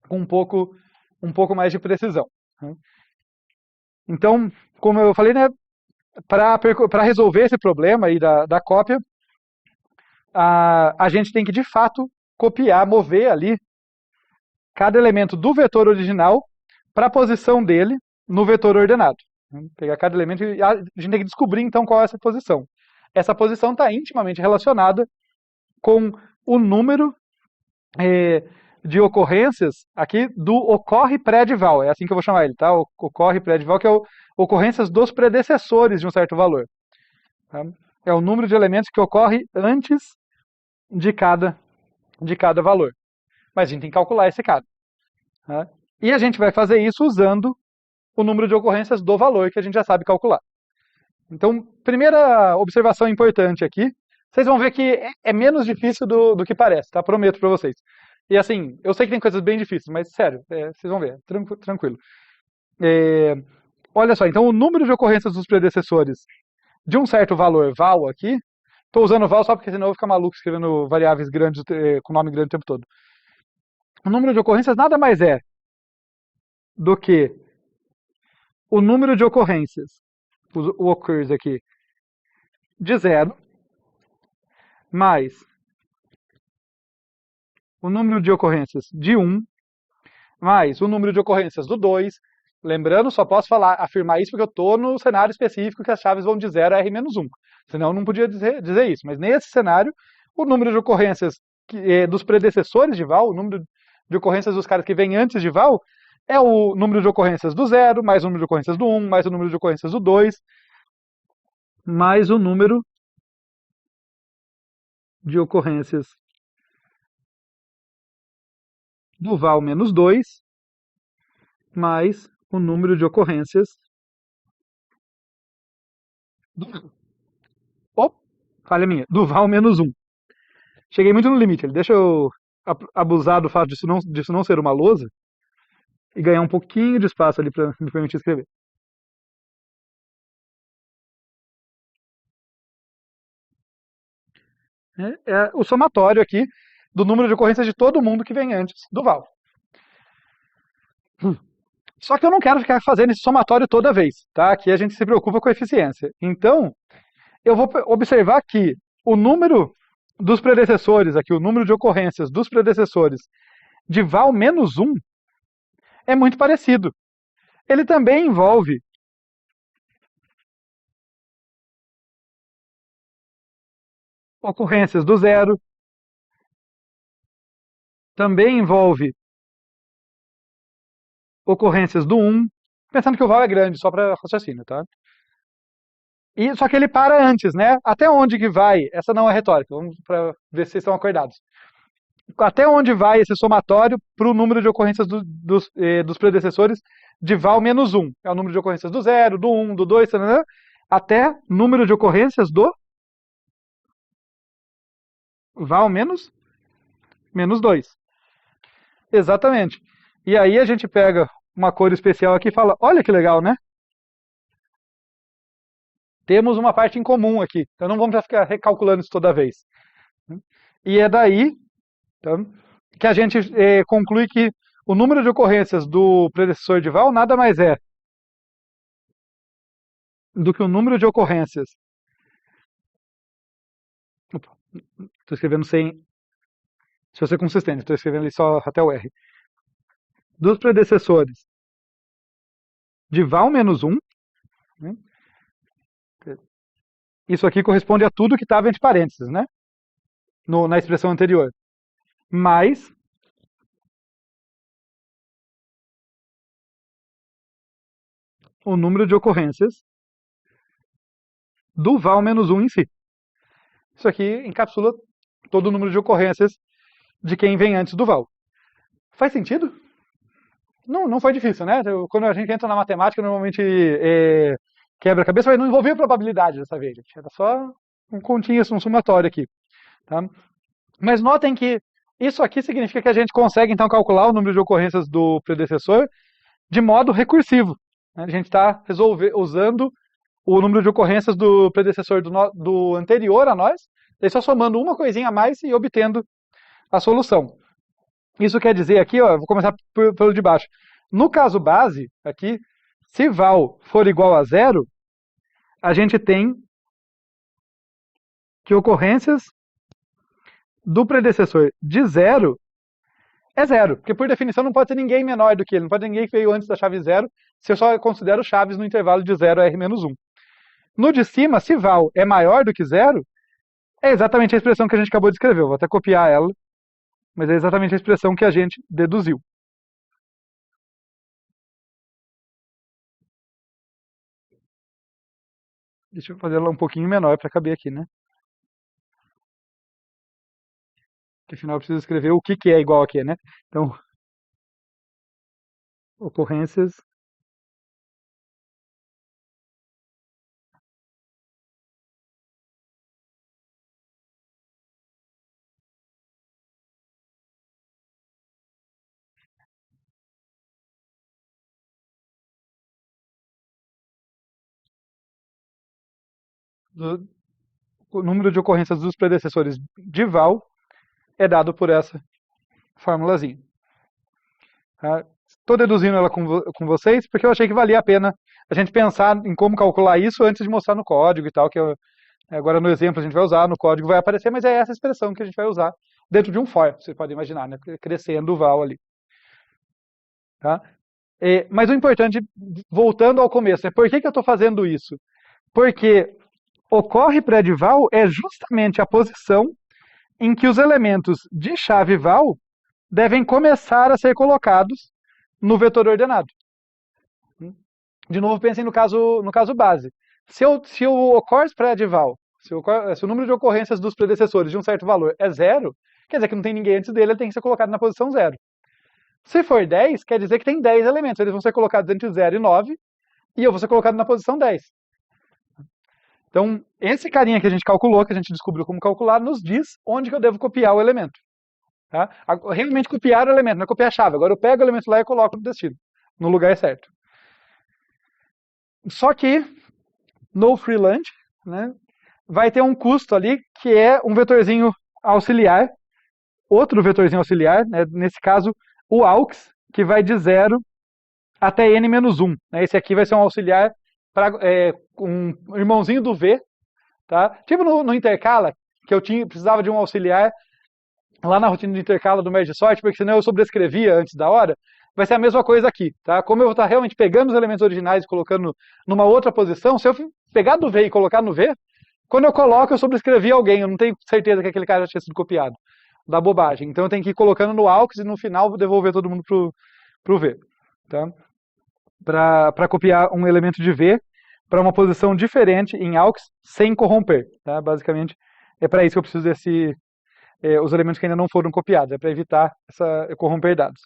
com um pouco mais de precisão. Então, como eu falei, né, para resolver esse problema aí da cópia, a gente tem que, de fato, mover ali cada elemento do vetor original para a posição dele no vetor ordenado. Pegar cada elemento e a gente tem que descobrir, então, qual é essa posição. Essa posição está intimamente relacionada com o número de ocorrências aqui do ocorre pré-val. É assim que eu vou chamar ele, tá? O ocorre pré-val, que é ocorrências dos predecessores de um certo valor. Tá? É o número de elementos que ocorre antes de cada valor. Mas a gente tem que calcular esse cada. Tá? E a gente vai fazer isso usando o número de ocorrências do valor que a gente já sabe calcular. Então, primeira observação importante aqui, vocês vão ver que é menos difícil do que parece, tá? Prometo para vocês. E assim, eu sei que tem coisas bem difíceis, mas sério, vocês vão ver, tranquilo. É, olha só, então o número de ocorrências dos predecessores de um certo valor val aqui, estou usando val só porque senão eu vou ficar maluco escrevendo variáveis grandes com nome grande o tempo todo. O número de ocorrências nada mais é do que o número de ocorrências, o occurs aqui, de zero, mais o número de ocorrências de um, mais o número de ocorrências do 2. Lembrando, só posso afirmar isso porque eu estou no cenário específico que as chaves vão de 0 a r-1. Senão eu não podia dizer isso. Mas nesse cenário, o número de ocorrências dos predecessores de val, o número de ocorrências dos caras que vêm antes de val, é o número de ocorrências do 0, mais o número de ocorrências do 1, mais o número de ocorrências do 2, mais o número de ocorrências do val menos 2, mais o número de ocorrências do, falha minha, do val menos 1. Cheguei muito no limite. Deixa eu abusar do fato disso não ser uma lousa e ganhar um pouquinho de espaço ali para me permitir escrever. É o somatório aqui do número de ocorrências de todo mundo que vem antes do val. Só que eu não quero ficar fazendo esse somatório toda vez, tá? Aqui a gente se preocupa com a eficiência. Então, eu vou observar que o número dos predecessores, aqui o número de ocorrências dos predecessores de val menos 1 é muito parecido. Ele também envolve ocorrências do 0, também envolve ocorrências do 1, pensando que o val é grande, só para raciocínio, tá? E, só que ele para antes, né? Até onde que vai? Essa não é retórica, vamos para ver se vocês estão acordados. Até onde vai esse somatório para o número de ocorrências dos predecessores de val menos 1? É o número de ocorrências do 0, do 1, do 2, até número de ocorrências do val menos 2. Exatamente. E aí a gente pega uma cor especial aqui e fala, olha que legal, né? Temos uma parte em comum aqui. Então não vamos já ficar recalculando isso toda vez. E é daí então, que a gente conclui que o número de ocorrências do predecessor de val nada mais é do que o número de ocorrências. Estou escrevendo sem. Se eu ser consistente, estou escrevendo ali só até o R. Dos predecessores de val menos 1. Né? Isso aqui corresponde a tudo que estava entre parênteses, né? Na expressão anterior. Mais o número de ocorrências do val menos 1 em si. Isso aqui encapsula todo o número de ocorrências de quem vem antes do val. Faz sentido? Não foi difícil, né? Quando a gente entra na matemática, normalmente quebra a cabeça, mas não envolvia probabilidade dessa vez, gente. Era só um continho, um somatório aqui. Tá? Mas notem que isso aqui significa que a gente consegue, então, calcular o número de ocorrências do predecessor de modo recursivo. Né? A gente está usando o número de ocorrências do predecessor do anterior a nós, daí só somando uma coisinha a mais e obtendo a solução. Isso quer dizer aqui, ó, vou começar pelo de baixo. No caso base, aqui, se val for igual a 0, a gente tem que ocorrências do predecessor de 0 é 0, porque por definição não pode ter ninguém menor do que ele, não pode ter ninguém que veio antes da chave 0, se eu só considero chaves no intervalo de 0 a r-1. No de cima, se val é maior do que 0, é exatamente a expressão que a gente acabou de escrever. Eu vou até copiar ela, mas é exatamente a expressão que a gente deduziu. Deixa eu fazer ela um pouquinho menor para caber aqui, né? Porque afinal eu preciso escrever o que é igual aqui, né? Então, ocorrências o número de ocorrências dos predecessores de val é dado por essa formulazinha. Estou deduzindo ela com vocês porque eu achei que valia a pena a gente pensar em como calcular isso antes de mostrar no código e tal, que agora no exemplo a gente vai usar, no código vai aparecer, mas é essa expressão que a gente vai usar dentro de um for, você pode imaginar, né? Crescendo o val ali. Tá? Mas o importante, voltando ao começo, por que eu estou fazendo isso? Porque ocorre pré-val é justamente a posição em que os elementos de chave val devem começar a ser colocados no vetor ordenado. De novo, pensem no caso base. Se o occurs pré-val, se o número de ocorrências dos predecessores de um certo valor é 0, quer dizer que não tem ninguém antes dele, ele tem que ser colocado na posição 0. Se for 10, quer dizer que tem 10 elementos, eles vão ser colocados entre 0 e 9, e eu vou ser colocado na posição 10. Então, esse carinha que a gente calculou, que a gente descobriu como calcular, nos diz onde que eu devo copiar o elemento. Tá? Realmente copiar o elemento, não é copiar a chave. Agora eu pego o elemento lá e coloco no destino, no lugar certo. Só que, no freeland, né, vai ter um custo ali, que é um vetorzinho auxiliar, outro vetorzinho auxiliar, né, nesse caso, o aux, que vai de 0 até n-1. Né, esse aqui vai ser um auxiliar para um irmãozinho do v, tá? Tipo no intercala, que eu precisava de um auxiliar lá na rotina de intercala do merge sort, porque senão eu sobrescrevia antes da hora, vai ser a mesma coisa aqui, tá? Como eu vou estar realmente pegando os elementos originais e colocando numa outra posição, se eu pegar do v e colocar no v, quando eu coloco, eu sobrescrevi alguém, eu não tenho certeza que aquele cara já tinha sido copiado. Dá bobagem. Então eu tenho que ir colocando no aux e no final devolver todo mundo pro v, tá? Para copiar um elemento de v para uma posição diferente em aux sem corromper, tá? Basicamente é para isso que eu preciso os elementos que ainda não foram copiados, é para evitar corromper dados.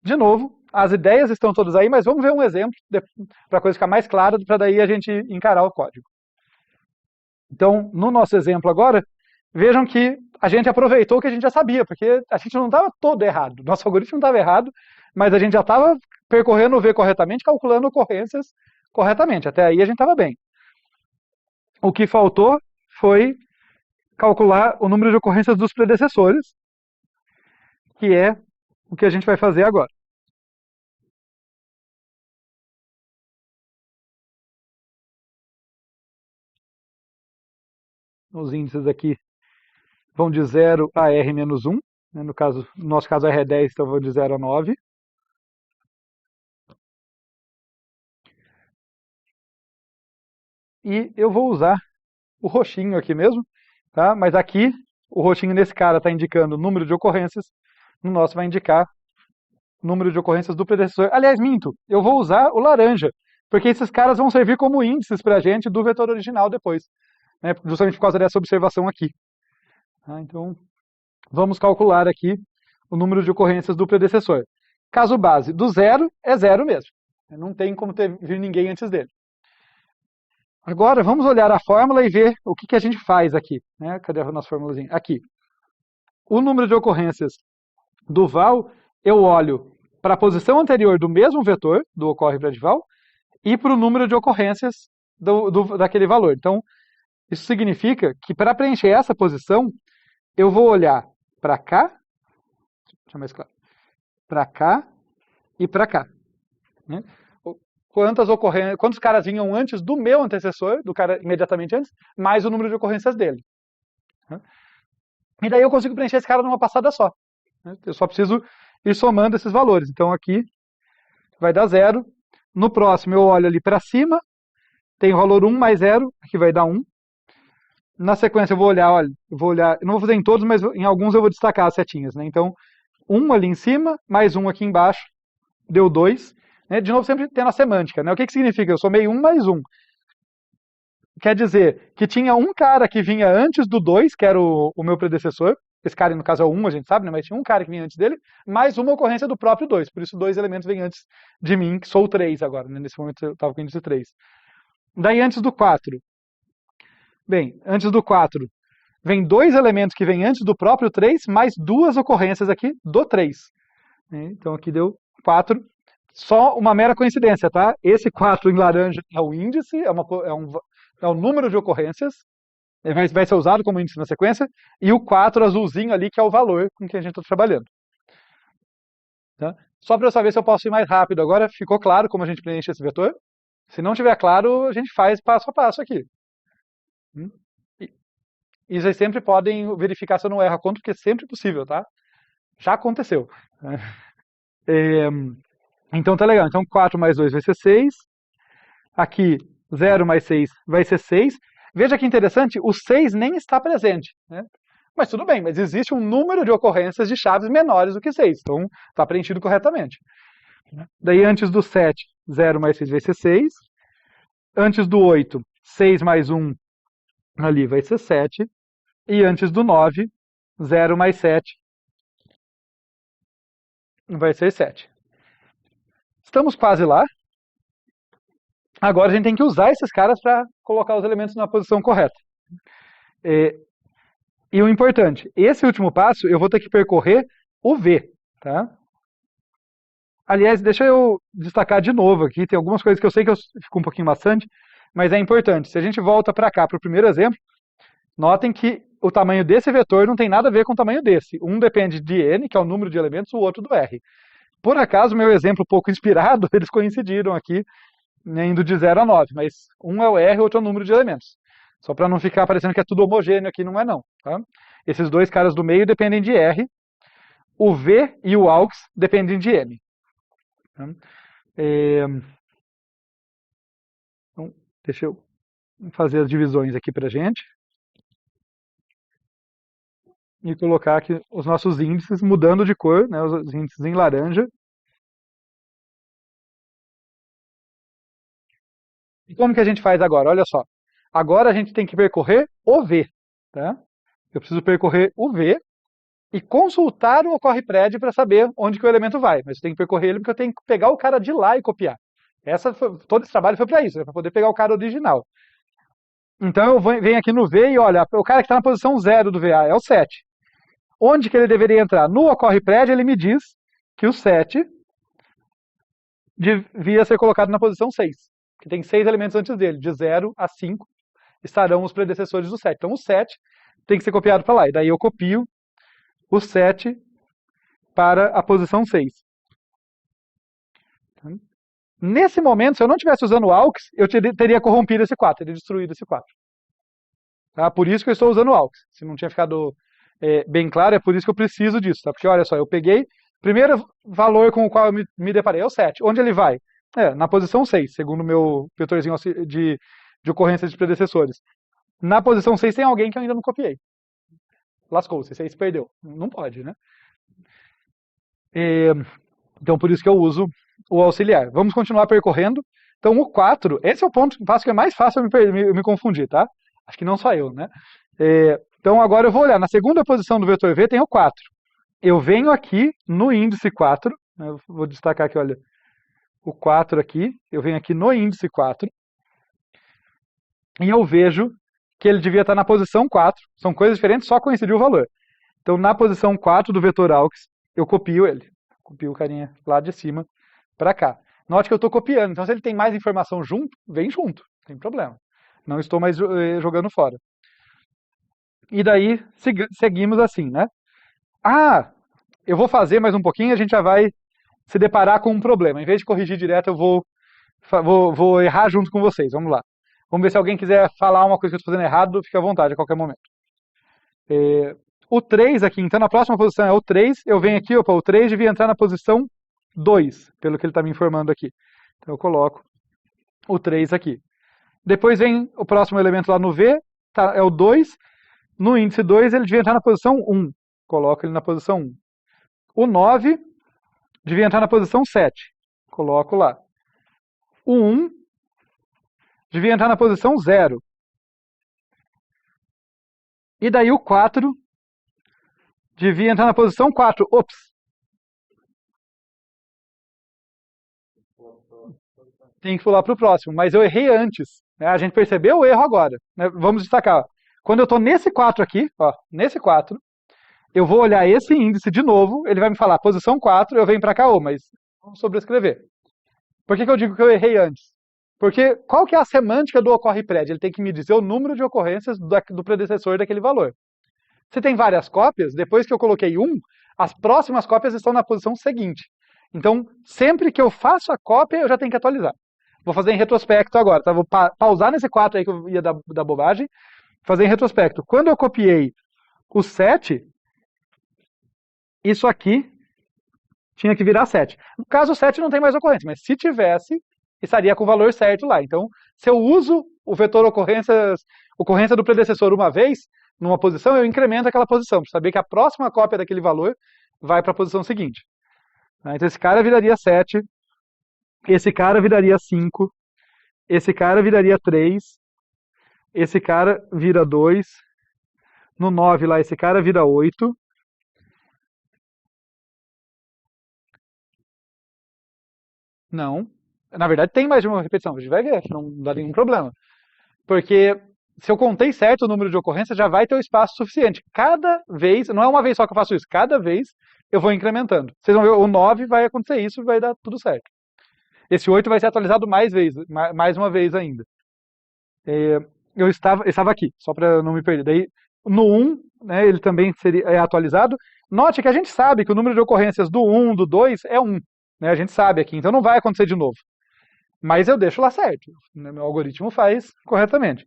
De novo, as ideias estão todas aí, mas vamos ver um exemplo para a coisa ficar mais clara, para daí a gente encarar o código. Então, no nosso exemplo agora, vejam que a gente aproveitou o que a gente já sabia, porque a gente não estava todo errado. Nosso algoritmo não estava errado, mas a gente já estava percorrendo o V corretamente, calculando ocorrências corretamente. Até aí a gente estava bem. O que faltou foi calcular o número de ocorrências dos predecessores, que é o que a gente vai fazer agora. Os índices aqui vão de 0 a R-1, né? No nosso caso R é 10, então vão de 0 a 9. E eu vou usar o roxinho aqui mesmo, tá? Mas aqui, o roxinho nesse cara está indicando o número de ocorrências, no nosso vai indicar o número de ocorrências do predecessor. Aliás, minto, eu vou usar o laranja, porque esses caras vão servir como índices para a gente do vetor original depois, né? Justamente por causa dessa observação aqui. Tá? Então, vamos calcular aqui o número de ocorrências do predecessor. Caso base do 0 é 0 mesmo. Não tem como vir ninguém antes dele. Agora, vamos olhar a fórmula e ver o que a gente faz aqui. Né? Cadê a nossa formulazinha? Aqui. O número de ocorrências do val, eu olho para a posição anterior do mesmo vetor, do ocorre pré-val, e para o número de ocorrências daquele valor. Então, isso significa que para preencher essa posição, eu vou olhar para cá, deixa mais claro, para cá e para cá. Né? Quantos caras vinham antes do meu antecessor, do cara imediatamente antes, mais o número de ocorrências dele. Né? E daí eu consigo preencher esse cara numa passada só. Né? Eu só preciso ir somando esses valores. Então aqui vai dar 0. No próximo eu olho ali para cima, tem o valor 1 mais 0, aqui vai dar 1. Na sequência eu vou olhar, eu não vou fazer em todos, mas em alguns eu vou destacar as setinhas. Né? Então, 1 ali em cima, mais 1 aqui embaixo, deu 2. Né? De novo, sempre tendo a semântica. Né? O que significa? Eu somei 1 mais 1. Quer dizer que tinha um cara que vinha antes do 2, que era o meu predecessor. Esse cara, no caso, é o 1, a gente sabe, né? Mas tinha um cara que vinha antes dele, mais uma ocorrência do próprio 2. Por isso, 2 elementos vêm antes de mim, que sou o 3 agora. Né? Nesse momento eu estava com o índice 3. Daí, antes do 4. Bem, antes do 4, vem 2 elementos que vêm antes do próprio 3, mais 2 ocorrências aqui do 3. Então, aqui deu 4. Só uma mera coincidência, tá? Esse 4 em laranja é o índice, é um é o número de ocorrências, vai ser usado como índice na sequência, e o 4 azulzinho ali, que é o valor com que a gente está trabalhando. Tá? Só para eu saber se eu posso ir mais rápido agora, ficou claro como a gente preenche esse vetor? Se não tiver claro, a gente faz passo a passo aqui. E vocês sempre podem verificar se eu não erro a conta, porque é sempre possível, tá? Já aconteceu. Então tá legal. Então 4 mais 2 vai ser 6. Aqui 0 mais 6 vai ser 6. Veja que interessante, o 6 nem está presente, né? Mas tudo bem, mas existe um número de ocorrências de chaves menores do que 6. Então está preenchido corretamente. Daí antes do 7, 0 mais 6 vai ser 6. Antes do 8, 6 mais 1 ali vai ser 7. E antes do 9, 0 mais 7 vai ser 7. Estamos quase lá. Agora a gente tem que usar esses caras para colocar os elementos na posição correta. E o importante, esse último passo eu vou ter que percorrer o V. Tá? Aliás, deixa eu destacar de novo aqui, tem algumas coisas que eu sei que eu fico um pouquinho maçante, mas é importante. Se a gente volta para cá, para o primeiro exemplo, notem que o tamanho desse vetor não tem nada a ver com o tamanho desse. Um depende de n, que é o número de elementos, o outro do r. Por acaso, meu exemplo pouco inspirado, eles coincidiram aqui, né, indo de 0 a 9, mas um é o r, o outro é o número de elementos. Só para não ficar parecendo que é tudo homogêneo aqui, não é não. Tá? Esses dois caras do meio dependem de r, o v e o aux dependem de m. Tá? Então, deixa eu fazer as divisões aqui para a gente. E colocar aqui os nossos índices mudando de cor, né, os índices em laranja. E como que a gente faz agora? Olha só. Agora a gente tem que percorrer o V. Tá? Eu preciso percorrer o V e consultar o ocorre-pred para saber onde que o elemento vai. Mas eu tenho que percorrer ele porque eu tenho que pegar o cara de lá e copiar. Todo esse trabalho foi para isso, para poder pegar o cara original. Então eu venho aqui no V e olha, o cara que está na posição 0 do VA é o 7. Onde que ele deveria entrar? No ocorre-pred, ele me diz que o 7 devia ser colocado na posição 6. Que tem 6 elementos antes dele. De 0 a 5 estarão os predecessores do 7. Então o 7 tem que ser copiado para lá. E daí eu copio o 7 para a posição 6. Nesse momento, se eu não estivesse usando o aux, eu teria corrompido esse 4, teria destruído esse 4. Tá? Por isso que eu estou usando o aux. Se não tinha ficado bem claro, é por isso que eu preciso disso. Tá? Porque olha só, eu peguei o primeiro valor com o qual eu me deparei, é o 7. Onde ele vai? Na posição 6, segundo o meu vetorzinho de ocorrência de predecessores. Na posição 6 tem alguém que eu ainda não copiei. Lascou-se, 6 perdeu. Não pode, né? Então, por isso que eu uso o auxiliar. Vamos continuar percorrendo. Então, o 4, esse é o passo que é mais fácil eu me confundir, tá? Acho que não só eu, né? Então, agora eu vou olhar. Na segunda posição do vetor V tem o 4. Eu venho aqui no índice 4. Né? Eu vou destacar aqui, olha, o 4 aqui. Eu venho aqui no índice 4. E eu vejo que ele devia estar na posição 4. São coisas diferentes, só coincidiu o valor. Então, na posição 4 do vetor aux, eu copio ele. Copio o carinha lá de cima para cá. Note que eu estou copiando. Então, se ele tem mais informação junto, vem junto. Não tem problema. Não estou mais jogando fora. E daí, seguimos assim, né? Eu vou fazer mais um pouquinho e a gente já vai se deparar com um problema. Em vez de corrigir direto, eu vou errar junto com vocês. Vamos lá. Vamos ver se alguém quiser falar uma coisa que eu estou fazendo errado, fique à vontade a qualquer momento. O 3 aqui, então na próxima posição é o 3. Eu venho aqui, o 3 devia entrar na posição 2, pelo que ele está me informando aqui. Então eu coloco o 3 aqui. Depois vem o próximo elemento lá no V, é o 2. No índice 2 ele devia entrar na posição 1. Coloco ele na posição 1. O 9 devia entrar na posição 7. Coloco lá. O 1 devia entrar na posição 0. E daí o 4 devia entrar na posição 4. Ops! Tem que pular para o próximo, mas eu errei antes. Né? A gente percebeu o erro agora. Né? Vamos destacar. Quando eu estou nesse 4 aqui, nesse 4, eu vou olhar esse índice de novo, ele vai me falar posição 4, eu venho para cá, mas vamos sobrescrever. Por que eu digo que eu errei antes? Porque qual que é a semântica do ocorre prédio? Ele tem que me dizer o número de ocorrências do predecessor daquele valor. Se tem várias cópias, depois que eu coloquei as próximas cópias estão na posição seguinte. Então, sempre que eu faço a cópia, eu já tenho que atualizar. Vou fazer em retrospecto agora, tá? Vou pausar nesse 4 aí que eu ia dar bobagem, fazer em retrospecto. Quando eu copiei o 7, isso aqui tinha que virar 7. No caso, o 7 não tem mais ocorrência, mas se tivesse, estaria com o valor certo lá. Então, se eu uso o vetor ocorrência do predecessor uma vez, numa posição, eu incremento aquela posição, para saber que a próxima cópia daquele valor vai para a posição seguinte. Então, esse cara viraria 7, esse cara viraria 5, esse cara viraria 3, esse cara vira 2, no 9 lá, esse cara vira 8, não. Na verdade, tem mais de uma repetição, a gente vai ver, não dá nenhum problema. Porque se eu contei certo o número de ocorrências, já vai ter o espaço suficiente. Cada vez, não é uma vez só que eu faço isso, cada vez eu vou incrementando. Vocês vão ver, o 9 vai acontecer isso e vai dar tudo certo. Esse 8 vai ser atualizado mais uma vez ainda. Eu estava aqui, só para não me perder. Daí, no 1, né, ele também é atualizado. Note que a gente sabe que o número de ocorrências do 1, do 2 é 1. Né, a gente sabe aqui, então não vai acontecer de novo. Mas eu deixo lá certo. Né, meu algoritmo faz corretamente.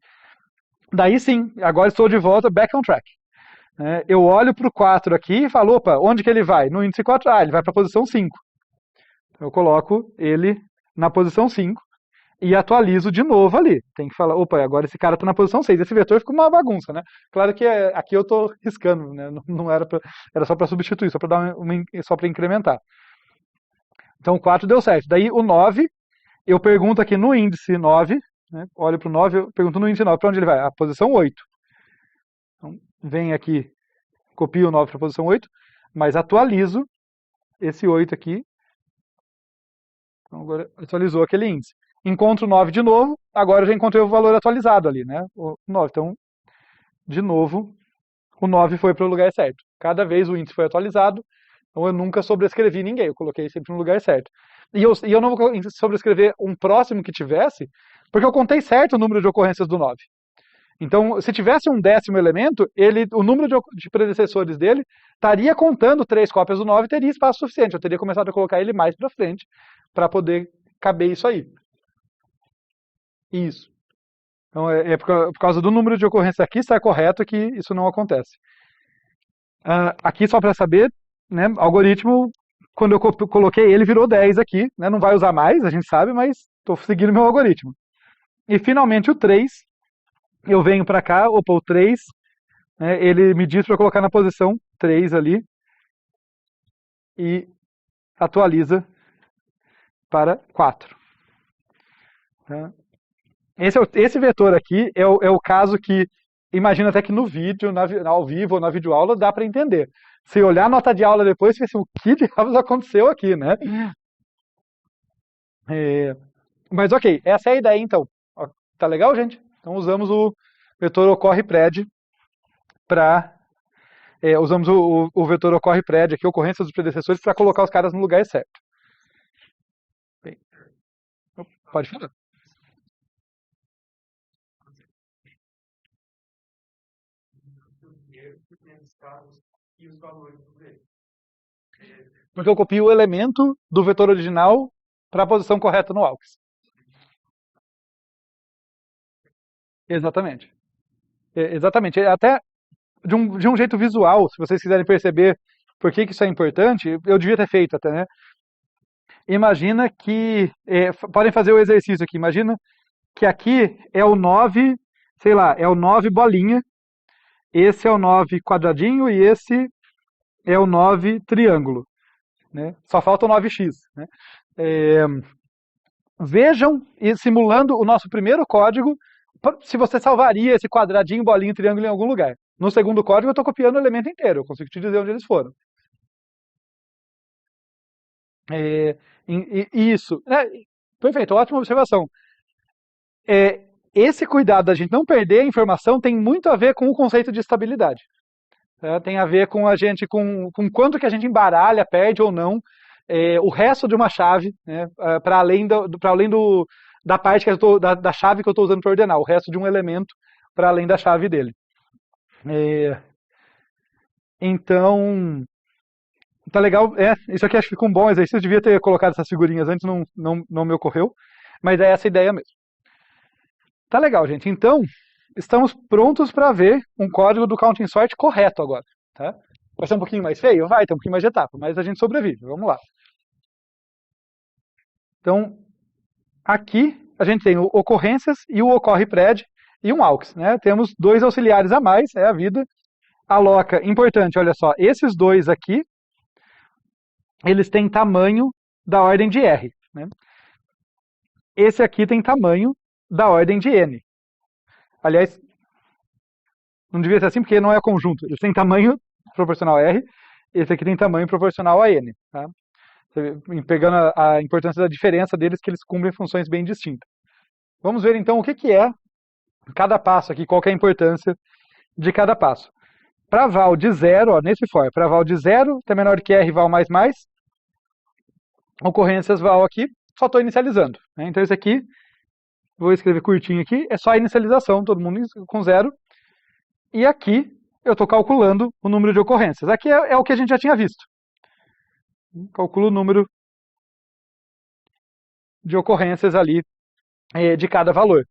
Daí sim, agora estou de volta, back on track. Eu olho para o 4 aqui e falo, opa, onde que ele vai? No índice 4, ele vai para a posição 5. Eu coloco ele na posição 5 e atualizo de novo ali. Tem que falar, opa, agora esse cara está na posição 6. Esse vetor ficou uma bagunça, né? Claro que aqui eu estou riscando, né? Não era era só para substituir, só para incrementar. Então o 4 deu certo. Daí o 9, eu pergunto aqui no índice 9, né? Olho para o 9, eu pergunto no índice 9, para onde ele vai? A posição 8. Então, vem aqui, copio o 9 para a posição 8, mas atualizo esse 8 aqui. Então, agora atualizou aquele índice. Encontro o 9 de novo, agora eu já encontrei o valor atualizado ali, né? O 9. Então, de novo, o 9 foi para o lugar certo. Cada vez o índice foi atualizado, então eu nunca sobrescrevi ninguém, eu coloquei sempre no lugar certo. E eu não vou sobrescrever um próximo que tivesse, porque eu contei certo o número de ocorrências do 9. Então, se tivesse um 10º elemento, o número de predecessores dele estaria contando 3 cópias do 9 e teria espaço suficiente. Eu teria começado a colocar ele mais para frente para poder caber isso aí. Isso. Então, é por causa do número de ocorrências aqui estar correto que isso não acontece. Aqui, só para saber, né, algoritmo, quando eu coloquei ele, virou 10 aqui. Né, não vai usar mais, a gente sabe, mas estou seguindo meu algoritmo. E, finalmente, o 3, eu venho para cá, opa, o 3, né, ele me diz para colocar na posição 3 ali e atualiza para 4. Tá? Esse vetor aqui é o caso que, imagina até que no vídeo, ao vivo ou na videoaula, dá para entender. Se olhar a nota de aula depois, você pensa, o que diabos aconteceu aqui, né? Mas ok, essa é a ideia então. Tá legal, gente? Então usamos o vetor ocorre pred para... usamos o vetor ocorre pred aqui, ocorrência dos predecessores, para colocar os caras no lugar certo. Bem, pode falar. Porque eu copio o elemento do vetor original para a posição correta no AUX. Exatamente. Exatamente. Até de um jeito visual, se vocês quiserem perceber por que isso é importante, eu devia ter feito até, né? Imagina que... podem fazer o exercício aqui. Imagina que aqui é o 9, sei lá, é o 9 bolinha, esse é o 9 quadradinho e esse é o 9 triângulo. Né? Só falta o 9x. Né? Vejam, simulando o nosso primeiro código, se você salvaria esse quadradinho, bolinho, triângulo em algum lugar. No segundo código eu estou copiando o elemento inteiro, eu consigo te dizer onde eles foram. Isso. Perfeito, ótima observação. Esse cuidado da gente não perder a informação tem muito a ver com o conceito de estabilidade. Tem a ver com a gente, com quanto que a gente embaralha, perde ou não o resto de uma chave, né, para além da parte que da chave que eu estou usando para ordenar, o resto de um elemento para além da chave dele. Então, tá legal. Isso aqui acho que fica um bom exercício. Eu devia ter colocado essas figurinhas antes, não me ocorreu. Mas é essa a ideia mesmo. Tá legal, gente. Então, estamos prontos para ver um código do Counting Sort correto agora. Tá? Vai ser um pouquinho mais feio? Vai, tem um pouquinho mais de etapa, mas a gente sobrevive. Vamos lá. Então, aqui a gente tem o ocorrências e o ocorre-pred e um aux. Né? Temos dois auxiliares a mais, é a vida. Aloca, importante, olha só, esses dois aqui, eles têm tamanho da ordem de R. Né? Esse aqui tem tamanho da ordem de N. Aliás, não devia ser assim porque não é conjunto. Eles têm tamanho proporcional a R, esse aqui tem tamanho proporcional a N. Tá? Pegando a importância da diferença deles, que eles cumprem funções bem distintas. Vamos ver então o que é cada passo aqui, qual que é a importância de cada passo. Para val de 0, nesse for, para val de 0, até menor do que R, val mais mais, ocorrências val aqui, só estou inicializando. Né? Então esse aqui, vou escrever curtinho aqui, é só a inicialização, todo mundo com 0. E aqui eu estou calculando o número de ocorrências. Aqui é o que a gente já tinha visto. Calculo o número de ocorrências ali de cada valor.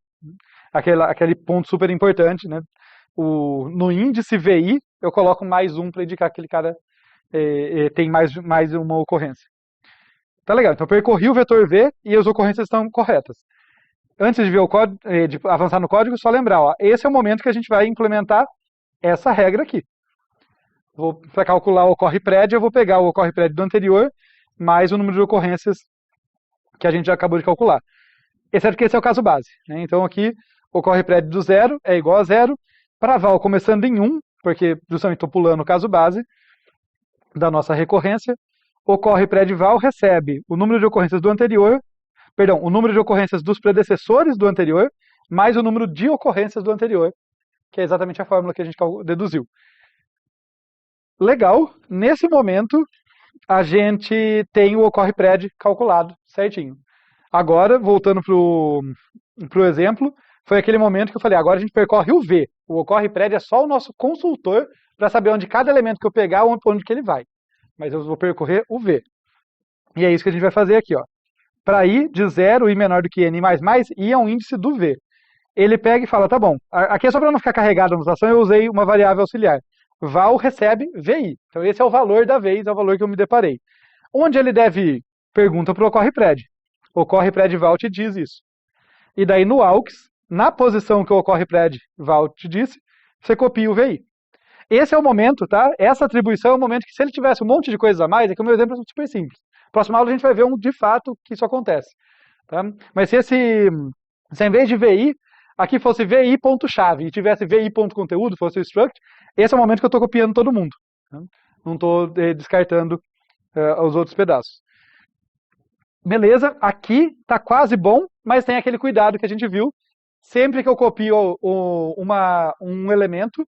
Aquele ponto super importante, né? No índice VI, eu coloco mais um para indicar que aquele cara tem mais uma ocorrência. Tá legal, então percorri o vetor V e as ocorrências estão corretas. Antes de ver o código, de avançar no código, só lembrar, esse é o momento que a gente vai implementar essa regra aqui. Para calcular o ocorre-pred, eu vou pegar o ocorre-pred do anterior, mais o número de ocorrências que a gente já acabou de calcular. Exceto que esse é o caso base. Né? Então aqui, ocorre-pred do 0 é igual a 0. Para val começando em 1, porque justamente estou pulando o caso base da nossa recorrência, ocorre-pred val recebe o número de ocorrências do anterior, perdão, o número de ocorrências dos predecessores do anterior, mais o número de ocorrências do anterior, que é exatamente a fórmula que a gente deduziu. Legal, nesse momento a gente tem o ocorre-pred calculado certinho. Agora, voltando para o exemplo, foi aquele momento que eu falei, agora a gente percorre o V. O ocorre-pred é só o nosso consultor para saber onde cada elemento que eu pegar, onde que ele vai. Mas eu vou percorrer o V. E é isso que a gente vai fazer aqui. Para i de 0 e menor do que n mais mais, i é um índice do V. Ele pega e fala, tá bom, aqui é só para não ficar carregado a notação, eu usei uma variável auxiliar. Val recebe VI. Então esse é o valor da vez, é o valor que eu me deparei. Onde ele deve ir? Pergunta para o ocorre-pred. Ocorre-pred val te diz isso. E daí no aux, na posição que o ocorre-pred val te disse, você copia o VI. Esse é o momento, tá? Essa atribuição é o momento que se ele tivesse um monte de coisas a mais, é que o meu exemplo é super simples. Próxima aula a gente vai ver de fato que isso acontece. Tá? Mas se em vez de VI, aqui fosse VI.chave e tivesse VI.conteúdo, fosse o struct, esse é o momento que eu estou copiando todo mundo. Tá? Não estou descartando os outros pedaços. Beleza, aqui está quase bom, mas tem aquele cuidado que a gente viu. Sempre que eu copio um elemento,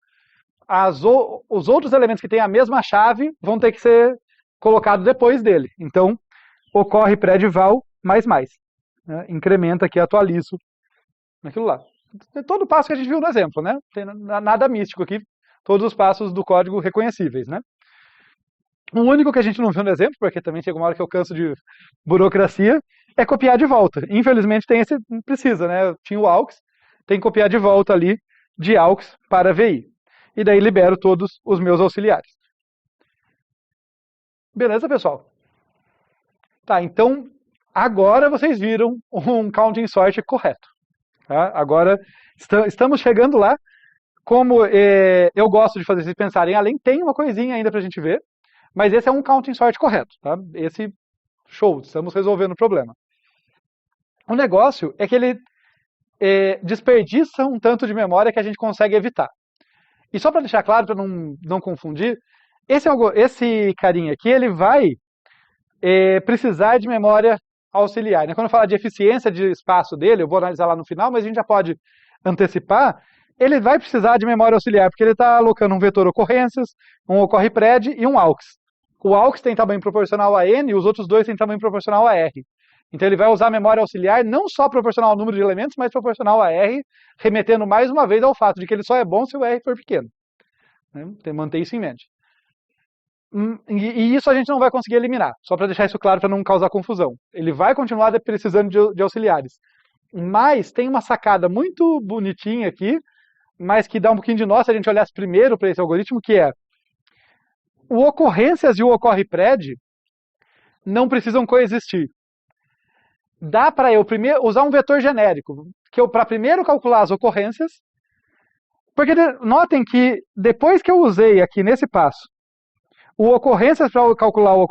os outros elementos que têm a mesma chave vão ter que ser colocados depois dele. Então, ocorre pred val mais mais. Né? Incrementa aqui, atualizo naquilo lá. Todo passo que a gente viu no exemplo, né? Não tem nada místico aqui. Todos os passos do código reconhecíveis, né? O único que a gente não viu no exemplo, porque também chega uma hora que eu canso de burocracia, é copiar de volta. Infelizmente não precisa, né? Tinha o aux, tem que copiar de volta ali de aux para VI. E daí libero todos os meus auxiliares. Beleza, pessoal? Tá, então agora vocês viram um counting sort correto. Tá? Agora estamos chegando lá. Como eu gosto de fazer vocês pensarem além, tem uma coisinha ainda para a gente ver, mas esse é um counting sort correto. Tá? Esse, show, estamos resolvendo o problema. O negócio é que ele desperdiça um tanto de memória que a gente consegue evitar. E só para deixar claro, para não confundir, esse carinha aqui, ele vai precisar de memória auxiliar. Né? Quando eu falar de eficiência de espaço dele, eu vou analisar lá no final, mas a gente já pode antecipar, ele vai precisar de memória auxiliar, porque ele está alocando um vetor ocorrências, um ocorre-pred e um aux. O aux tem tamanho proporcional a n e os outros dois têm tamanho proporcional a r. Então ele vai usar a memória auxiliar não só proporcional ao número de elementos, mas proporcional a R, remetendo mais uma vez ao fato de que ele só é bom se o R for pequeno. Né? Tem que manter isso em mente. E isso a gente não vai conseguir eliminar, só para deixar isso claro para não causar confusão. Ele vai continuar precisando de auxiliares. Mas tem uma sacada muito bonitinha aqui, mas que dá um pouquinho de nó se a gente olhasse primeiro para esse algoritmo, que é o ocorrências e o ocorre-pred não precisam coexistir. Dá para eu primeiro usar um vetor genérico, que eu para primeiro calcular as ocorrências, porque notem que depois que eu usei aqui nesse passo o ocorrências para calcular o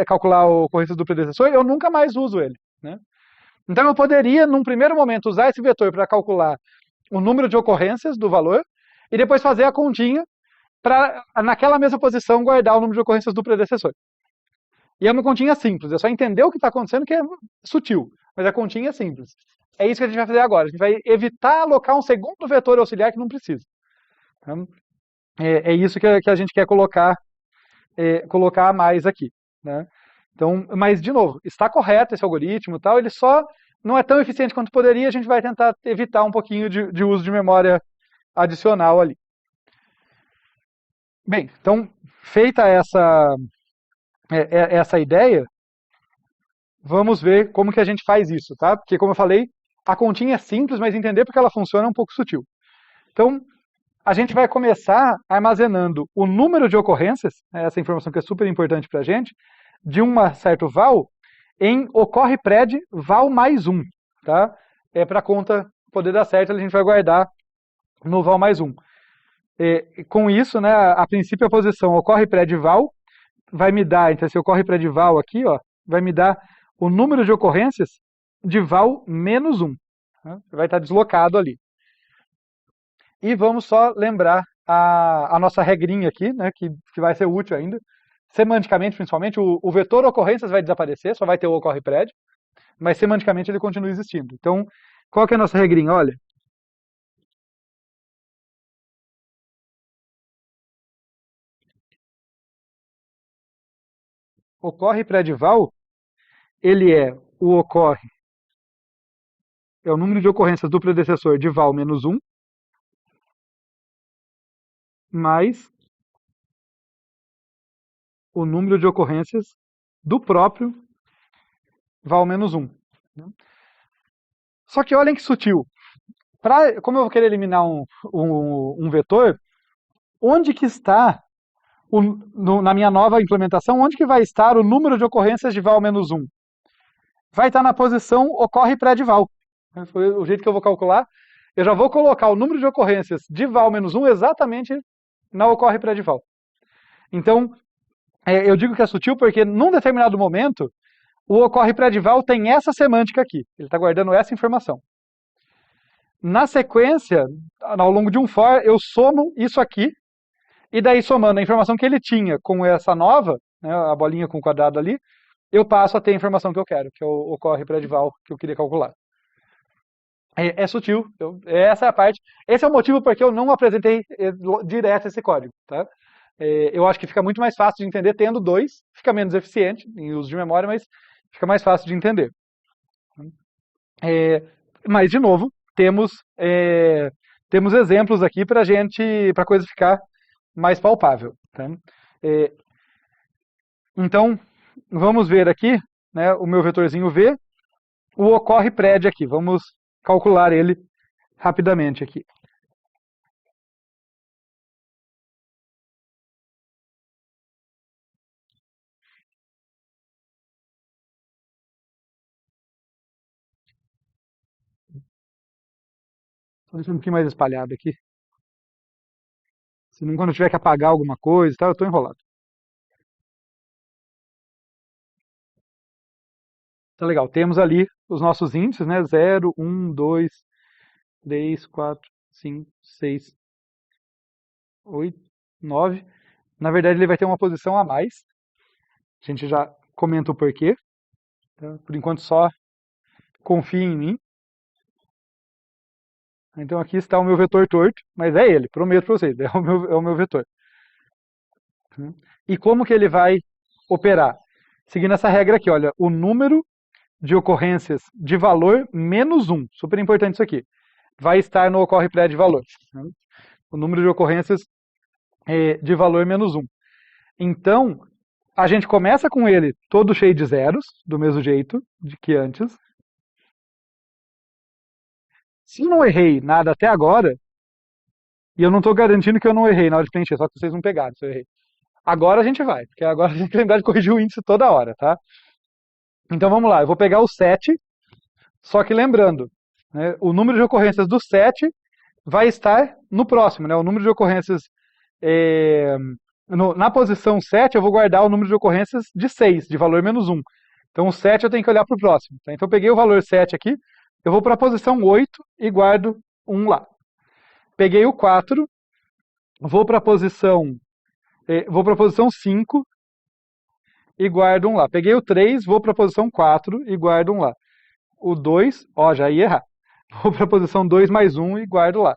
calcular a ocorrência do predecessor, eu nunca mais uso ele. Né? Então eu poderia, num primeiro momento, usar esse vetor para calcular o número de ocorrências do valor e depois fazer a continha para, naquela mesma posição, guardar o número de ocorrências do predecessor. E é uma continha simples, é só entender o que está acontecendo, que é sutil, mas a continha é simples. É isso que a gente vai fazer agora. A gente vai evitar alocar um segundo vetor auxiliar que não precisa. Então, é isso que a gente quer colocar a mais aqui. Né? Então, mas, de novo, está correto esse algoritmo, tal, ele só não é tão eficiente quanto poderia, a gente vai tentar evitar um pouquinho de uso de memória adicional ali. Bem, então, feita essa ideia, vamos ver como que a gente faz isso, tá? Porque, como eu falei, a continha é simples, mas entender porque ela funciona é um pouco sutil. Então, a gente vai começar armazenando o número de ocorrências, essa informação que é super importante para a gente, de um certo val, em ocorre-pred val mais 1. Tá? Para a conta poder dar certo, a gente vai guardar no val mais 1. Com isso, né, a princípio a posição ocorre-pred val vai me dar, então esse ocorre-pred val aqui, ó, vai me dar o número de ocorrências de val menos 1. Tá? Vai estar deslocado ali. E vamos só lembrar a nossa regrinha aqui, né, que vai ser útil ainda. Semanticamente, principalmente, o vetor ocorrências vai desaparecer, só vai ter o ocorre-pred, mas semanticamente ele continua existindo. Então, qual que é a nossa regrinha? Olha, ocorre-pred val, ele é o número de ocorrências do predecessor de val menos 1, mais o número de ocorrências do próprio val menos 1. Só que olhem que sutil. Como eu vou querer eliminar um vetor, onde que está, na minha nova implementação, onde que vai estar o número de ocorrências de val menos 1? Vai estar na posição ocorre-pred val. Foi o jeito que eu vou calcular. Eu já vou colocar o número de ocorrências de val menos 1 exatamente na ocorre-pred val. Então, eu digo que é sutil porque, num determinado momento, o ocorre-pred val tem essa semântica aqui. Ele está guardando essa informação. Na sequência, ao longo de um for, eu somo isso aqui, e daí somando a informação que ele tinha com essa nova, né, a bolinha com o quadrado ali, eu passo a ter a informação que eu quero, que é o ocorre-pred val que eu queria calcular. É sutil, essa é a parte. Esse é o motivo porque eu não apresentei direto esse código. Tá? Eu acho que fica muito mais fácil de entender tendo dois, fica menos eficiente em uso de memória, mas fica mais fácil de entender. Mas, de novo, temos exemplos aqui para a coisa ficar mais palpável. Tá? Então, vamos ver aqui, né, o meu vetorzinho V, o ocorre-pred aqui. Vamos calcular ele rapidamente aqui. Vou deixar um pouquinho mais espalhado aqui. Senão, quando eu tiver que apagar alguma coisa, tá, eu estou enrolado. Tá legal. Temos ali os nossos índices, né? 0, 1, 2, 3, 4, 5, 6, 8, 9. Na verdade, ele vai ter uma posição a mais. A gente já comenta o porquê. Tá? Por enquanto, só confie em mim. Então, aqui está o meu vetor torto, mas é ele, prometo para vocês, é o meu vetor. E como que ele vai operar? Seguindo essa regra aqui, olha, o número de ocorrências de valor menos 1. Super importante isso aqui. Vai estar no ocorre pré de valor. Né? O número de ocorrências de valor menos 1. Então, a gente começa com ele todo cheio de zeros, do mesmo jeito que antes. Se eu não errei nada até agora, e eu não estou garantindo que eu não errei na hora de preencher, só que vocês não pegaram se eu errei. Agora a gente vai, porque agora a gente tem que lembrar de corrigir o índice toda hora, tá? Então vamos lá, eu vou pegar o 7, só que lembrando, né, o número de ocorrências do 7 vai estar no próximo, né? O número de ocorrências na posição 7 eu vou guardar o número de ocorrências de 6, de valor menos 1. Então o 7 eu tenho que olhar para o próximo. Tá? Então eu peguei o valor 7 aqui, eu vou para a posição 8 e guardo 1 lá. Peguei o 4, vou para a posição 5 e guardo 1 lá. Peguei o 3, vou para a posição 4 e guardo 1 lá. O 2, já ia errar. Vou para a posição 2 mais 1 e guardo lá.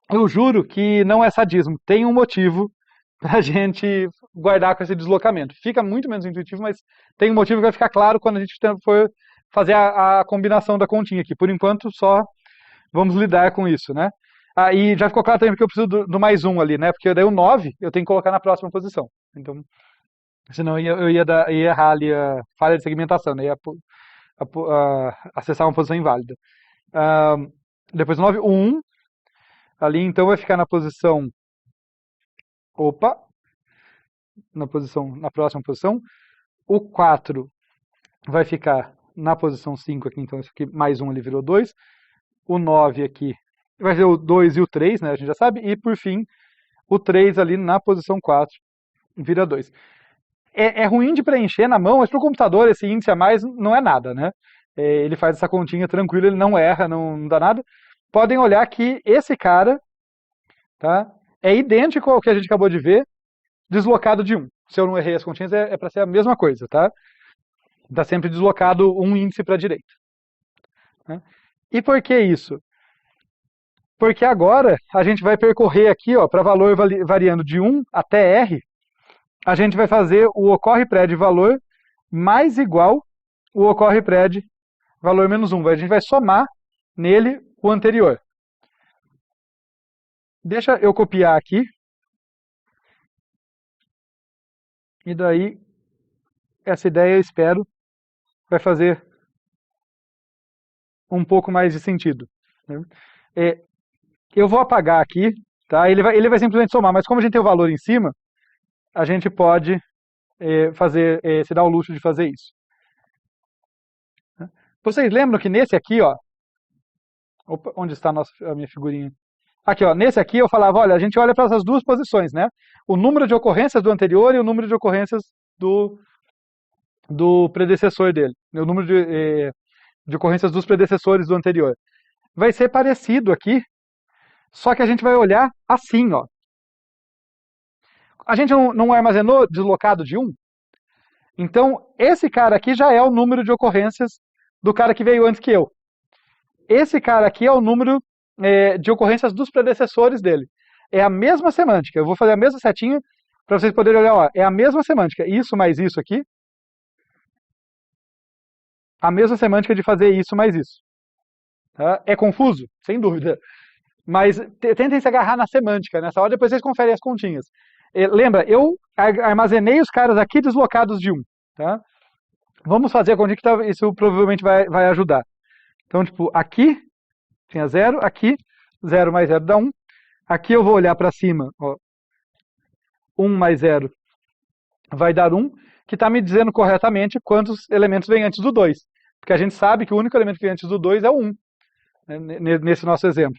Eu juro que não é sadismo. Tem um motivo para a gente guardar com esse deslocamento. Fica muito menos intuitivo, mas tem um motivo que vai ficar claro quando a gente for fazer a combinação da continha aqui. Por enquanto, só vamos lidar com isso, né? E já ficou claro também porque eu preciso do mais 1 ali, né? Porque daí o 9 eu tenho que colocar na próxima posição. Então, senão eu ia errar ali a falha de segmentação, né? Ia acessar uma posição inválida. Depois o 9, o 1. Ali, então, vai ficar na posição... na próxima posição. O 4 vai ficar na posição 5 aqui, então isso aqui mais 1 ele virou 2. O 9 aqui vai ser o 2 e o 3, né, a gente já sabe. E, por fim, o 3 ali na posição 4 vira 2. É ruim de preencher na mão, mas para o computador esse índice a mais não é nada, né? Ele faz essa continha tranquilo, ele não erra, não dá nada. Podem olhar que esse cara, tá, é idêntico ao que a gente acabou de ver, deslocado de 1. Se eu não errei as continhas, é para ser a mesma coisa, tá? Está sempre deslocado um índice para a direita. Né? E por que isso? Porque agora a gente vai percorrer aqui, para valor variando de 1 até R, a gente vai fazer o ocorre pré de valor mais igual o ocorre pré de valor menos 1. A gente vai somar nele o anterior. Deixa eu copiar aqui. E daí, essa ideia, eu espero, vai fazer um pouco mais de sentido. Né? Eu vou apagar aqui, tá? Ele vai simplesmente somar, mas como a gente tem o valor em cima, a gente pode se dar o luxo de fazer isso. Vocês lembram que nesse aqui, opa, onde está a minha figurinha? Aqui, nesse aqui eu falava, olha, a gente olha para essas duas posições, né? O número de ocorrências do anterior e o número de ocorrências do predecessor dele. O número de ocorrências dos predecessores do anterior. Vai ser parecido aqui, só que a gente vai olhar assim, ó. A gente não armazenou deslocado de 1? Então, esse cara aqui já é o número de ocorrências do cara que veio antes que eu. Esse cara aqui é o número de ocorrências dos predecessores dele. É a mesma semântica. Eu vou fazer a mesma setinha para vocês poderem olhar. É a mesma semântica. Isso mais isso aqui. A mesma semântica de fazer isso mais isso. Tá? É confuso? Sem dúvida. Mas tentem se agarrar na semântica nessa hora, depois vocês conferem as continhas. Lembra, eu armazenei os caras aqui deslocados de 1. Tá? Vamos fazer a continha que isso provavelmente vai ajudar. Então, tipo, aqui tinha 0, aqui 0 mais 0 dá 1. Aqui eu vou olhar para cima, 1 mais 0 vai dar 1, que está me dizendo corretamente quantos elementos vêm antes do 2. Porque a gente sabe que o único elemento que vem antes do 2 é o 1, né, nesse nosso exemplo.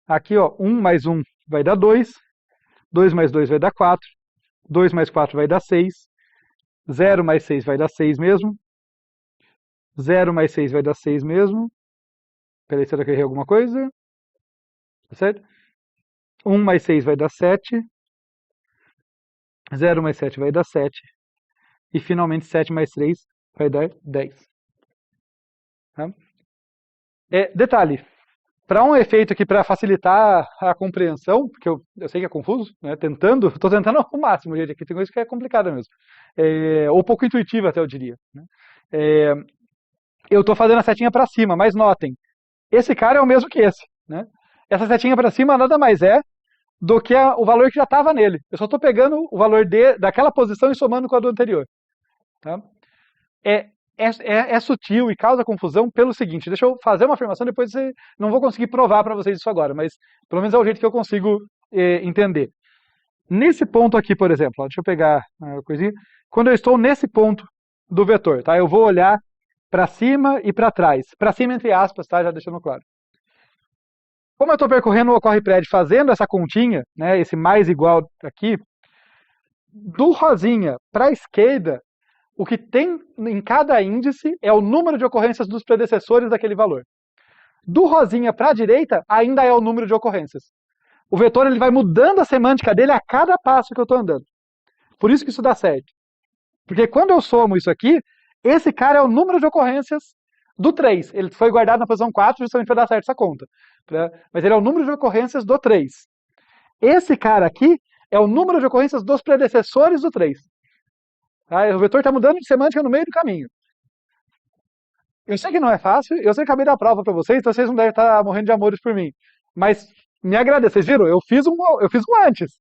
Aqui, 1 mais 1 vai dar 2, 2 mais 2 vai dar 4, 2 mais 4 vai dar 6, 0 mais 6 vai dar 6 mesmo, 0 mais 6 vai dar 6 mesmo. Peraí, será que eu errei alguma coisa? Tá certo? 1 mais 6 vai dar 7, 0 mais 7 vai dar 7, e finalmente 7 mais 3 vai dar 10. Tá? Detalhe, para um efeito aqui para facilitar a compreensão, porque eu sei que é confuso, né? Estou tentando ao máximo, gente, aqui tem coisa que é complicada mesmo. Ou pouco intuitiva até eu diria. Né? É, eu estou fazendo a setinha para cima, mas notem, esse cara é o mesmo que esse. Né? Essa setinha para cima nada mais é do que o valor que já estava nele. Eu só estou pegando o valor daquela posição e somando com a do anterior. Tá? É sutil e causa confusão pelo seguinte, deixa eu fazer uma afirmação, depois não vou conseguir provar para vocês isso agora, mas pelo menos é o jeito que eu consigo entender. Nesse ponto aqui, por exemplo, deixa eu pegar uma coisinha, quando eu estou nesse ponto do vetor, tá? Eu vou olhar para cima e para trás, para cima entre aspas, tá? Já deixando claro. Como eu estou percorrendo o Ocorre Prédio fazendo essa continha, né, esse mais igual aqui, do rosinha para a esquerda, o que tem em cada índice é o número de ocorrências dos predecessores daquele valor. Do rosinha para a direita, ainda é o número de ocorrências. O vetor ele vai mudando a semântica dele a cada passo que eu estou andando. Por isso que isso dá certo. Porque quando eu somo isso aqui, esse cara é o número de ocorrências do 3. Ele foi guardado na posição 4 justamente para dar certo essa conta. Mas ele é o número de ocorrências do 3. Esse cara aqui é o número de ocorrências dos predecessores do 3. Tá? O vetor está mudando de semântica no meio do caminho. Eu sei que não é fácil, eu sei que acabei da prova para vocês, então vocês não devem estar morrendo de amores por mim. Mas me agradeçam, vocês viram? Eu fiz um antes.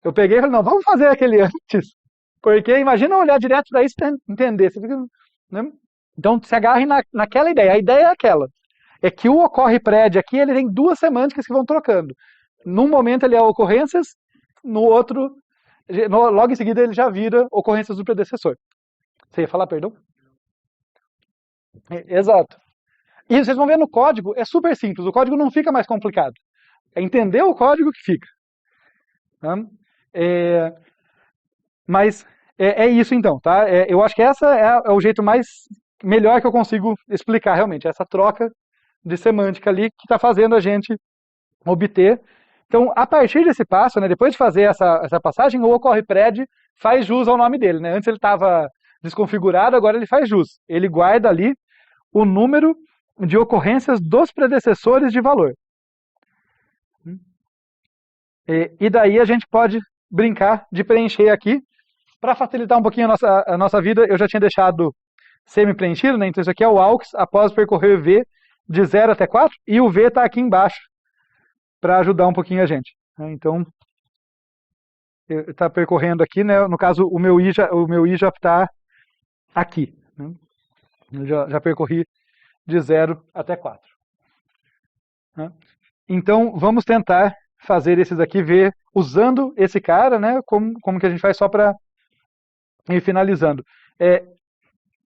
Eu peguei e falei, não, vamos fazer aquele antes. Porque imagina olhar direto para isso e entender. Você fica, né? Então se agarrem naquela ideia. A ideia é aquela. É que o Ocorre Prédio aqui, ele tem duas semânticas que vão trocando. Num momento ele é ocorrências, no outro, logo em seguida ele já vira ocorrências do predecessor. Você ia falar, perdão? Exato. E vocês vão ver no código, é super simples, o código não fica mais complicado. É entender o código que fica. Tá? Mas é isso então, tá? Eu acho que essa é o jeito melhor que eu consigo explicar realmente, essa troca de semântica ali que está fazendo a gente obter. Então, a partir desse passo, né, depois de fazer essa passagem, o Ocorre Prédio faz jus ao nome dele. Né? Antes ele estava desconfigurado, agora ele faz jus. Ele guarda ali o número de ocorrências dos predecessores de valor. E daí a gente pode brincar de preencher aqui. Para facilitar um pouquinho a nossa vida, eu já tinha deixado semi-preenchido, né? Então isso aqui é o AUX após percorrer V de 0 até 4, e o V está aqui embaixo para ajudar um pouquinho a gente. Então, está percorrendo aqui, né? No caso, o meu I já está aqui. Né? Eu já percorri de 0 até 4. Né? Então, vamos tentar fazer esses aqui, ver, usando esse cara, né? Como que a gente faz só para ir finalizando.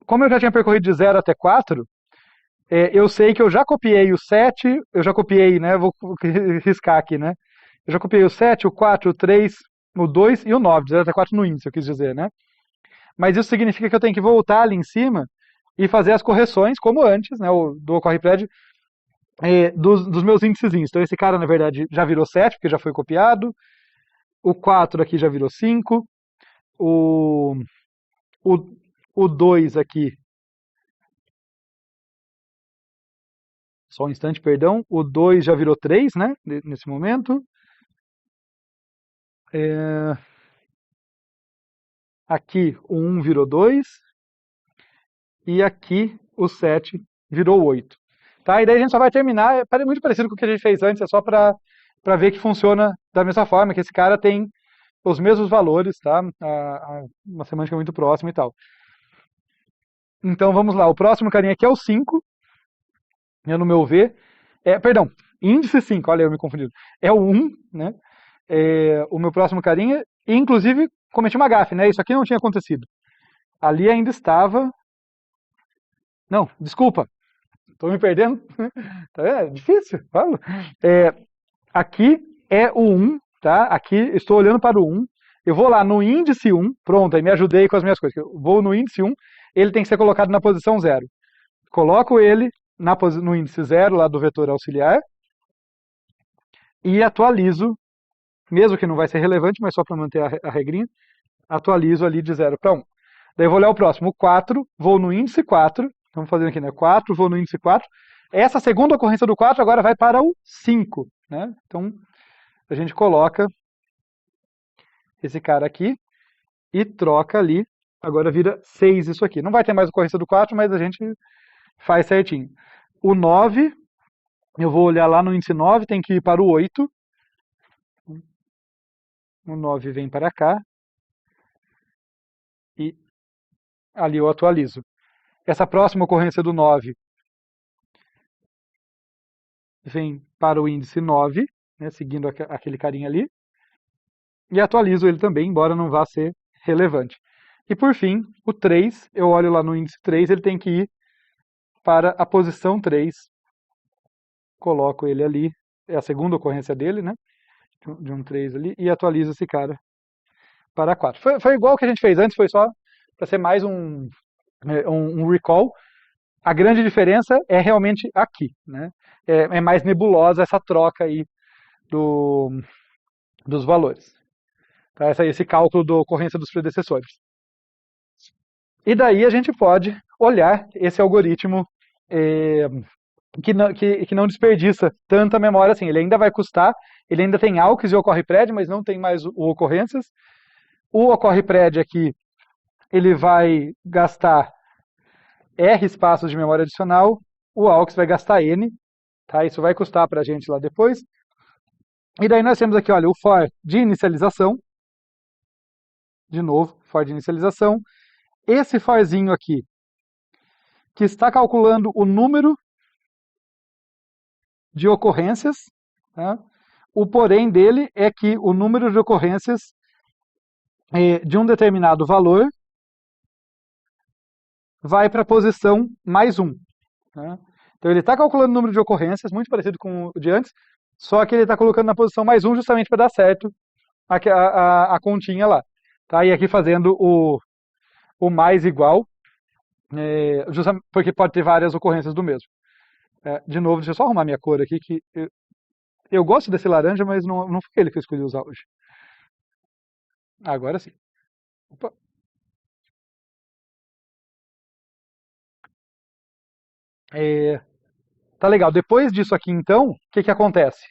Como eu já tinha percorrido de 0 até 4, eu sei que eu já copiei o 7, eu já copiei, né? Vou riscar aqui, né? Eu já copiei o 7, o 4, o 3, o 2 e o 9, de 0 até 4 no índice, eu quis dizer, né? Mas isso significa que eu tenho que voltar ali em cima e fazer as correções, como antes, né? Do Ocorre Prédio, dos meus índicezinhos. Então esse cara, na verdade, já virou 7, porque já foi copiado. O 4 aqui já virou 5. O 2 aqui, só um instante, perdão, o 2 já virou 3, né, nesse momento. Aqui o 1 virou 2, e aqui o 7 virou 8. Tá? E daí a gente só vai terminar, é muito parecido com o que a gente fez antes, é só para ver que funciona da mesma forma, que esse cara tem os mesmos valores, tá? Uma semântica muito próxima e tal. Então vamos lá, o próximo carinha aqui é o 5, no meu V, perdão, índice 5, olha eu me confundindo, é o 1, né? O meu próximo carinha, e inclusive cometi uma gafe, né? Isso aqui não tinha acontecido. Ali ainda estava... Não, desculpa, estou me perdendo. É difícil, falo. Aqui é o 1, tá? Aqui estou olhando para o 1. Eu vou lá no índice 1, pronto, aí me ajudei com as minhas coisas. Eu vou no índice 1, ele tem que ser colocado na posição 0. Coloco ele no índice 0 lá do vetor auxiliar e atualizo, mesmo que não vai ser relevante, mas só para manter a regrinha, atualizo ali de 0 para 1. Daí eu vou olhar o próximo, o 4, vou no índice 4, estamos fazendo aqui, né? 4, vou no índice 4, Essa segunda ocorrência do 4 agora vai para o 5. Né? Então, a gente coloca esse cara aqui e troca ali. Agora vira 6 isso aqui. Não vai ter mais ocorrência do 4, mas a gente faz certinho. O 9, eu vou olhar lá no índice 9, tem que ir para o 8. O 9 vem para cá. E ali eu atualizo. Essa próxima ocorrência do 9 vem para o índice 9, né, seguindo aquele carinha ali. E atualizo ele também, embora não vá ser relevante. E por fim, o 3, eu olho lá no índice 3, ele tem que ir para a posição 3. Coloco ele ali, é a segunda ocorrência dele, né? De um 3 ali, e atualizo esse cara para 4. Foi igual o que a gente fez antes, foi só para ser mais um recall. A grande diferença é realmente aqui, né? É mais nebulosa essa troca aí dos valores. Tá? Esse cálculo da ocorrência dos predecessores. E daí a gente pode olhar esse algoritmo que não desperdiça tanta memória assim. Ele ainda vai custar, ele ainda tem AUX e ocorre pred, mas não tem mais o ocorrências. O ocorre pred aqui, ele vai gastar R espaços de memória adicional, o AUX vai gastar N, tá? Isso vai custar para a gente lá depois. E daí nós temos aqui, olha, o for de inicialização, de novo, for de inicialização. Esse forzinho aqui, que está calculando o número de ocorrências, tá? O porém dele é que o número de ocorrências de um determinado valor vai para a posição mais 1. Tá? Então ele está calculando o número de ocorrências, muito parecido com o de antes, só que ele está colocando na posição mais 1 justamente para dar certo a continha lá. Tá? E aqui fazendo o mais igual, justamente porque pode ter várias ocorrências do mesmo. De novo, deixa eu só arrumar minha cor aqui, que eu gosto desse laranja, mas não foi ele que eu escolhi usar hoje. Agora sim. Opa. Tá legal. Depois disso aqui, então, o que acontece?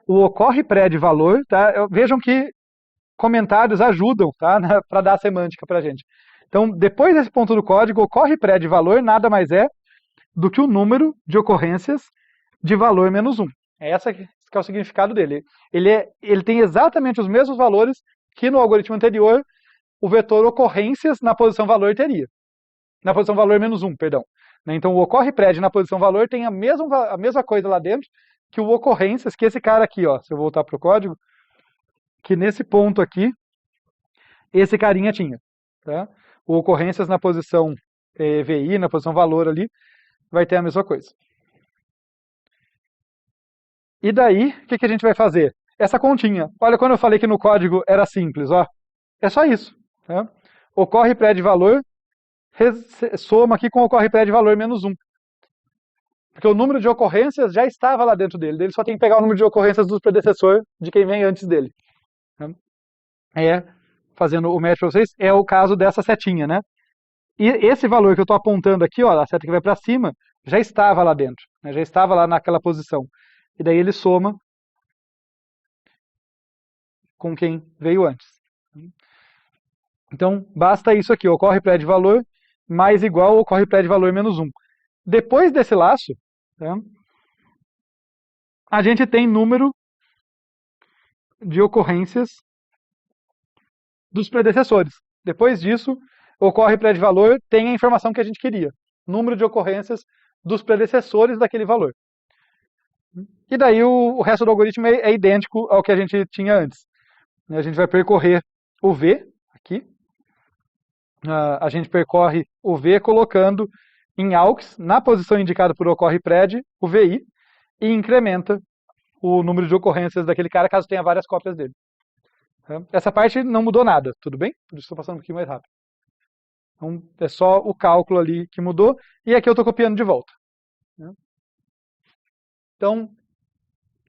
O ocorre pré de valor, tá? Vejam que comentários ajudam, tá? Para dar a semântica para a gente. Então, depois desse ponto do código, ocorre pré de valor nada mais é do que o número de ocorrências de valor menos 1. Esse que é o significado dele. Ele tem exatamente os mesmos valores que no algoritmo anterior o vetor ocorrências na posição valor teria. Na posição valor menos 1, perdão. Então, o ocorre pred na posição valor tem a mesma coisa lá dentro que o ocorrências, que esse cara aqui, ó, se eu voltar para o código, que nesse ponto aqui, esse carinha tinha. Tá? O ocorrências na posição VI, na posição valor ali, vai ter a mesma coisa. E daí, o que a gente vai fazer? Essa continha. Olha, quando eu falei que no código era simples, ó, é só isso. Tá? Ocorre pré de valor, soma aqui com ocorre pré de valor menos 1. Porque o número de ocorrências já estava lá dentro dele. Ele só tem que pegar o número de ocorrências do predecessor de quem vem antes dele. Fazendo o match para vocês, é o caso dessa setinha, né? E esse valor que eu estou apontando aqui, ó, a seta que vai para cima, já estava lá dentro, né? Já estava lá naquela posição. E daí ele soma com quem veio antes. Então, basta isso aqui, ocorre pré de valor mais igual ocorre pré de valor menos 1. Depois desse laço, tá, a gente tem número de ocorrências dos predecessores. Depois disso, ocorre pré de valor, tem a informação que a gente queria. Número de ocorrências dos predecessores daquele valor. E daí o resto do algoritmo é idêntico ao que a gente tinha antes. A gente vai percorrer o V aqui. A gente percorre o V colocando em AUX, na posição indicada por ocorre pred, o VI, e incrementa o número de ocorrências daquele cara, caso tenha várias cópias dele. Essa parte não mudou nada, tudo bem? Por isso estou passando um pouquinho mais rápido. Então, é só o cálculo ali que mudou, e aqui eu estou copiando de volta. Então,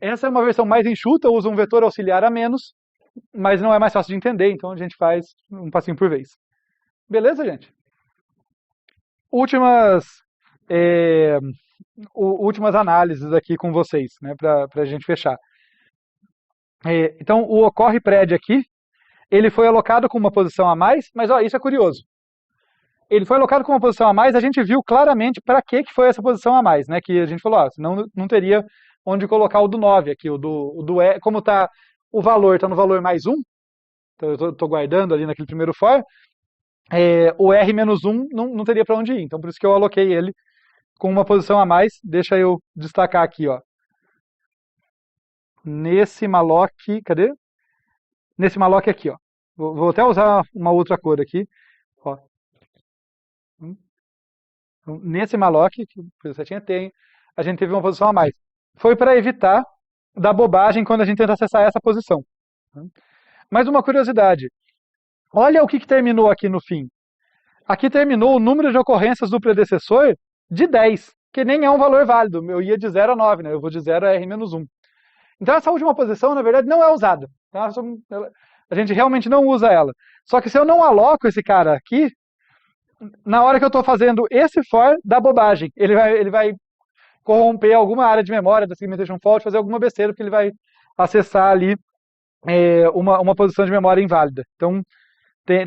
essa é uma versão mais enxuta, usa um vetor auxiliar a menos, mas não é mais fácil de entender, então a gente faz um passinho por vez. Beleza, gente? Últimas últimas análises aqui com vocês, né, para a gente fechar. Então, o ocorre prédio aqui, ele foi alocado com uma posição a mais, mas ó, isso é curioso. Ele foi alocado com uma posição a mais, a gente viu claramente para que foi essa posição a mais, né? Que a gente falou, senão não teria onde colocar o do 9 aqui, como tá, o valor está no valor mais 1, então eu estou guardando ali naquele primeiro for, o R menos 1 não teria para onde ir, então por isso que eu aloquei ele com uma posição a mais. Deixa eu destacar aqui, ó. Nesse malloc, cadê? Nesse malloc aqui, ó. Vou até usar uma outra cor aqui, ó. Nesse malloc, que você tem, a gente teve uma posição a mais. Foi para evitar da bobagem quando a gente tenta acessar essa posição. Mas uma curiosidade, olha o que terminou aqui no fim. Aqui terminou o número de ocorrências do predecessor de 10, que nem é um valor válido. Eu ia de 0 a 9, né? Eu vou de 0 a R menos 1. Então essa última posição, na verdade, não é usada. A gente realmente não usa ela. Só que se eu não aloco esse cara aqui, na hora que eu estou fazendo esse for, dá bobagem. Ele vai corromper alguma área de memória da segmentation fault, fazer alguma besteira, porque ele vai acessar ali uma posição de memória inválida. Então,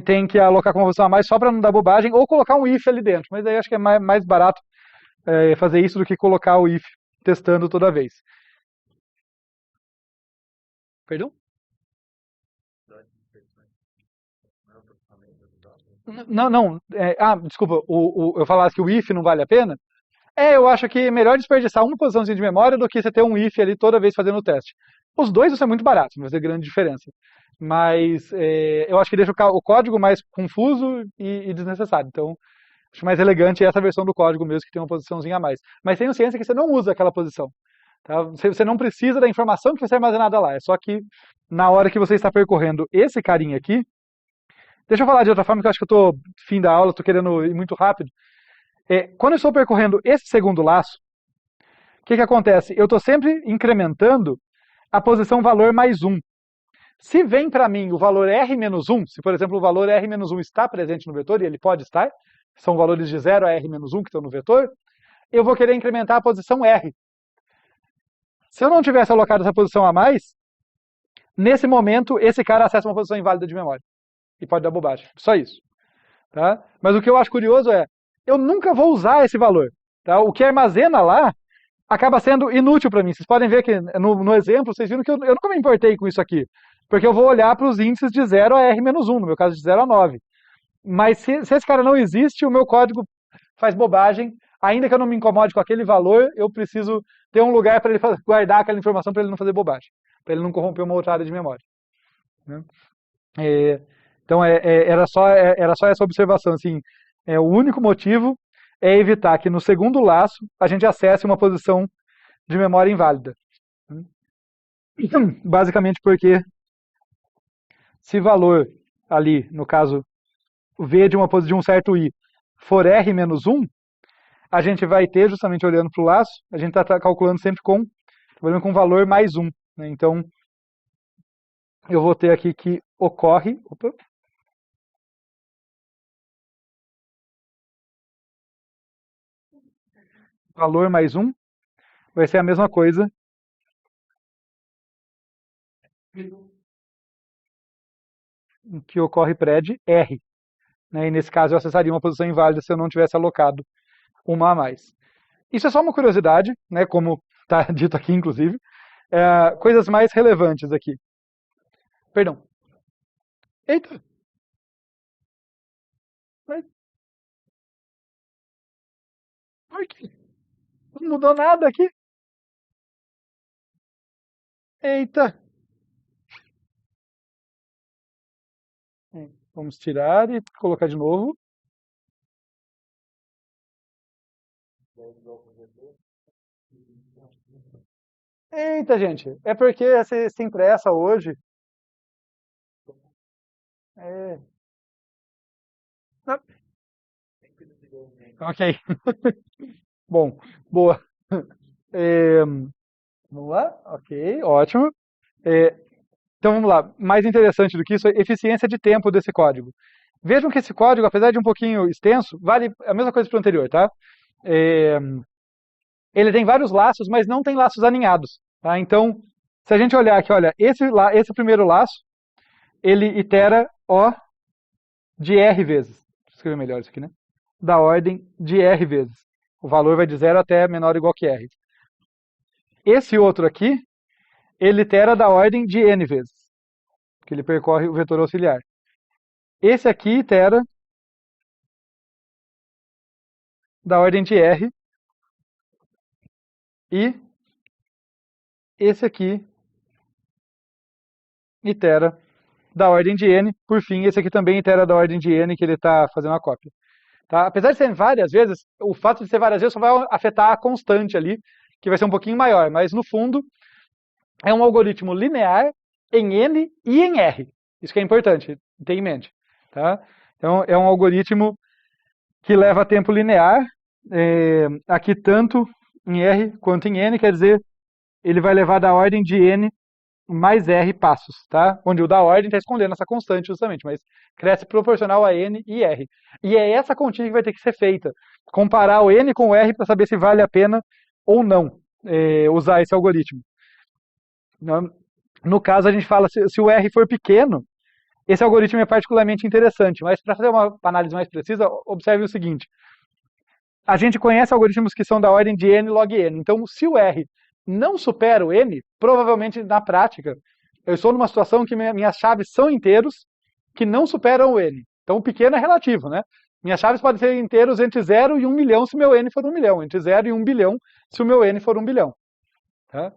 tem que alocar com uma posição a mais só para não dar bobagem, ou colocar um if ali dentro. Mas aí acho que é mais barato fazer isso do que colocar o if testando toda vez. Perdão? Não. Desculpa, eu falasse que o if não vale a pena? Eu acho que é melhor desperdiçar uma posiçãozinha de memória do que você ter um if ali toda vez fazendo o teste. Os dois são muito baratos, não vai fazer grande diferença. Mas eu acho que deixa o código mais confuso e desnecessário. Então, acho mais elegante essa versão do código mesmo, que tem uma posiçãozinha a mais. Mas tenho ciência que você não usa aquela posição. Tá? Você não precisa da informação que vai ser armazenada lá. É só que na hora que você está percorrendo esse carinha aqui, deixa eu falar de outra forma, que eu acho que eu estou fim da aula, estou querendo ir muito rápido. Quando eu estou percorrendo esse segundo laço, o que acontece? Eu estou sempre incrementando a posição valor mais 1. Se vem para mim o valor R menos 1, se por exemplo o valor R menos 1 está presente no vetor, e ele pode estar, são valores de 0 a R menos 1 que estão no vetor, eu vou querer incrementar a posição R. Se eu não tivesse alocado essa posição a mais, nesse momento esse cara acessa uma posição inválida de memória. E pode dar bobagem. Só isso. Tá? Mas o que eu acho curioso eu nunca vou usar esse valor. Tá? O que armazena lá acaba sendo inútil para mim. Vocês podem ver que no exemplo, vocês viram que eu nunca me importei com isso aqui. Porque eu vou olhar para os índices de 0 a R menos 1, no meu caso de 0 a 9. Mas se esse cara não existe, o meu código faz bobagem. Ainda que eu não me incomode com aquele valor, eu preciso ter um lugar para ele guardar aquela informação para ele não fazer bobagem. Para ele não corromper uma outra área de memória. Né? Então era só essa observação. Assim, o único motivo é evitar que no segundo laço a gente acesse uma posição de memória inválida. Basicamente porque se valor ali, no caso, V de um certo I, for R menos 1, a gente vai ter, justamente olhando para o laço, a gente está calculando sempre com valor mais 1. Né? Então, eu vou ter aqui que ocorre... valor mais 1 vai ser a mesma coisa que ocorre pred R. Né? E nesse caso eu acessaria uma posição inválida se eu não tivesse alocado uma a mais. Isso é só uma curiosidade, né? Como está dito aqui, inclusive. Coisas mais relevantes aqui. Perdão. Eita! Mas por quê? Não mudou nada aqui? Eita! Vamos tirar e colocar de novo. Eita, gente. É porque se impressa hoje. Ok. Bom, boa. Vamos lá? Ok, ótimo. Então vamos lá. Mais interessante do que isso é a eficiência de tempo desse código. Vejam que esse código, apesar de um pouquinho extenso, vale a mesma coisa para o anterior, tá? ele tem vários laços, mas não tem laços aninhados. Tá? Então, se a gente olhar aqui, olha, esse primeiro laço, ele itera O de R vezes. Deixa eu escrever melhor isso aqui, né? Da ordem de R vezes. O valor vai de 0 até menor ou igual que R. Esse outro aqui, ele itera da ordem de N vezes, porque ele percorre o vetor auxiliar. Esse aqui itera da ordem de R. E esse aqui itera da ordem de N. Por fim, esse aqui também itera da ordem de N, que ele está fazendo a cópia. Tá? Apesar de serem várias vezes, o fato de ser várias vezes só vai afetar a constante ali, que vai ser um pouquinho maior. Mas, no fundo, é um algoritmo linear em N e em R. Isso que é importante, ter em mente. Tá? Então, é um algoritmo que leva tempo linear, aqui tanto em R quanto em N, quer dizer, ele vai levar da ordem de N mais R passos, tá? Onde o da ordem está escondendo essa constante justamente, mas cresce proporcional a N e R. E é essa continha que vai ter que ser feita. Comparar o N com o R para saber se vale a pena ou não usar esse algoritmo. No caso, a gente fala, se o R for pequeno, esse algoritmo é particularmente interessante, mas para fazer uma análise mais precisa, observe o seguinte. A gente conhece algoritmos que são da ordem de N log N. Então, se o R não supera o N, provavelmente, na prática, eu estou numa situação que minhas chaves são inteiros que não superam o N. Então, o pequeno é relativo, né? Minhas chaves podem ser inteiros entre 0 e 1 milhão se meu N for 1 milhão. Entre 0 e 1 bilhão se o meu N for 1 bilhão. Tá?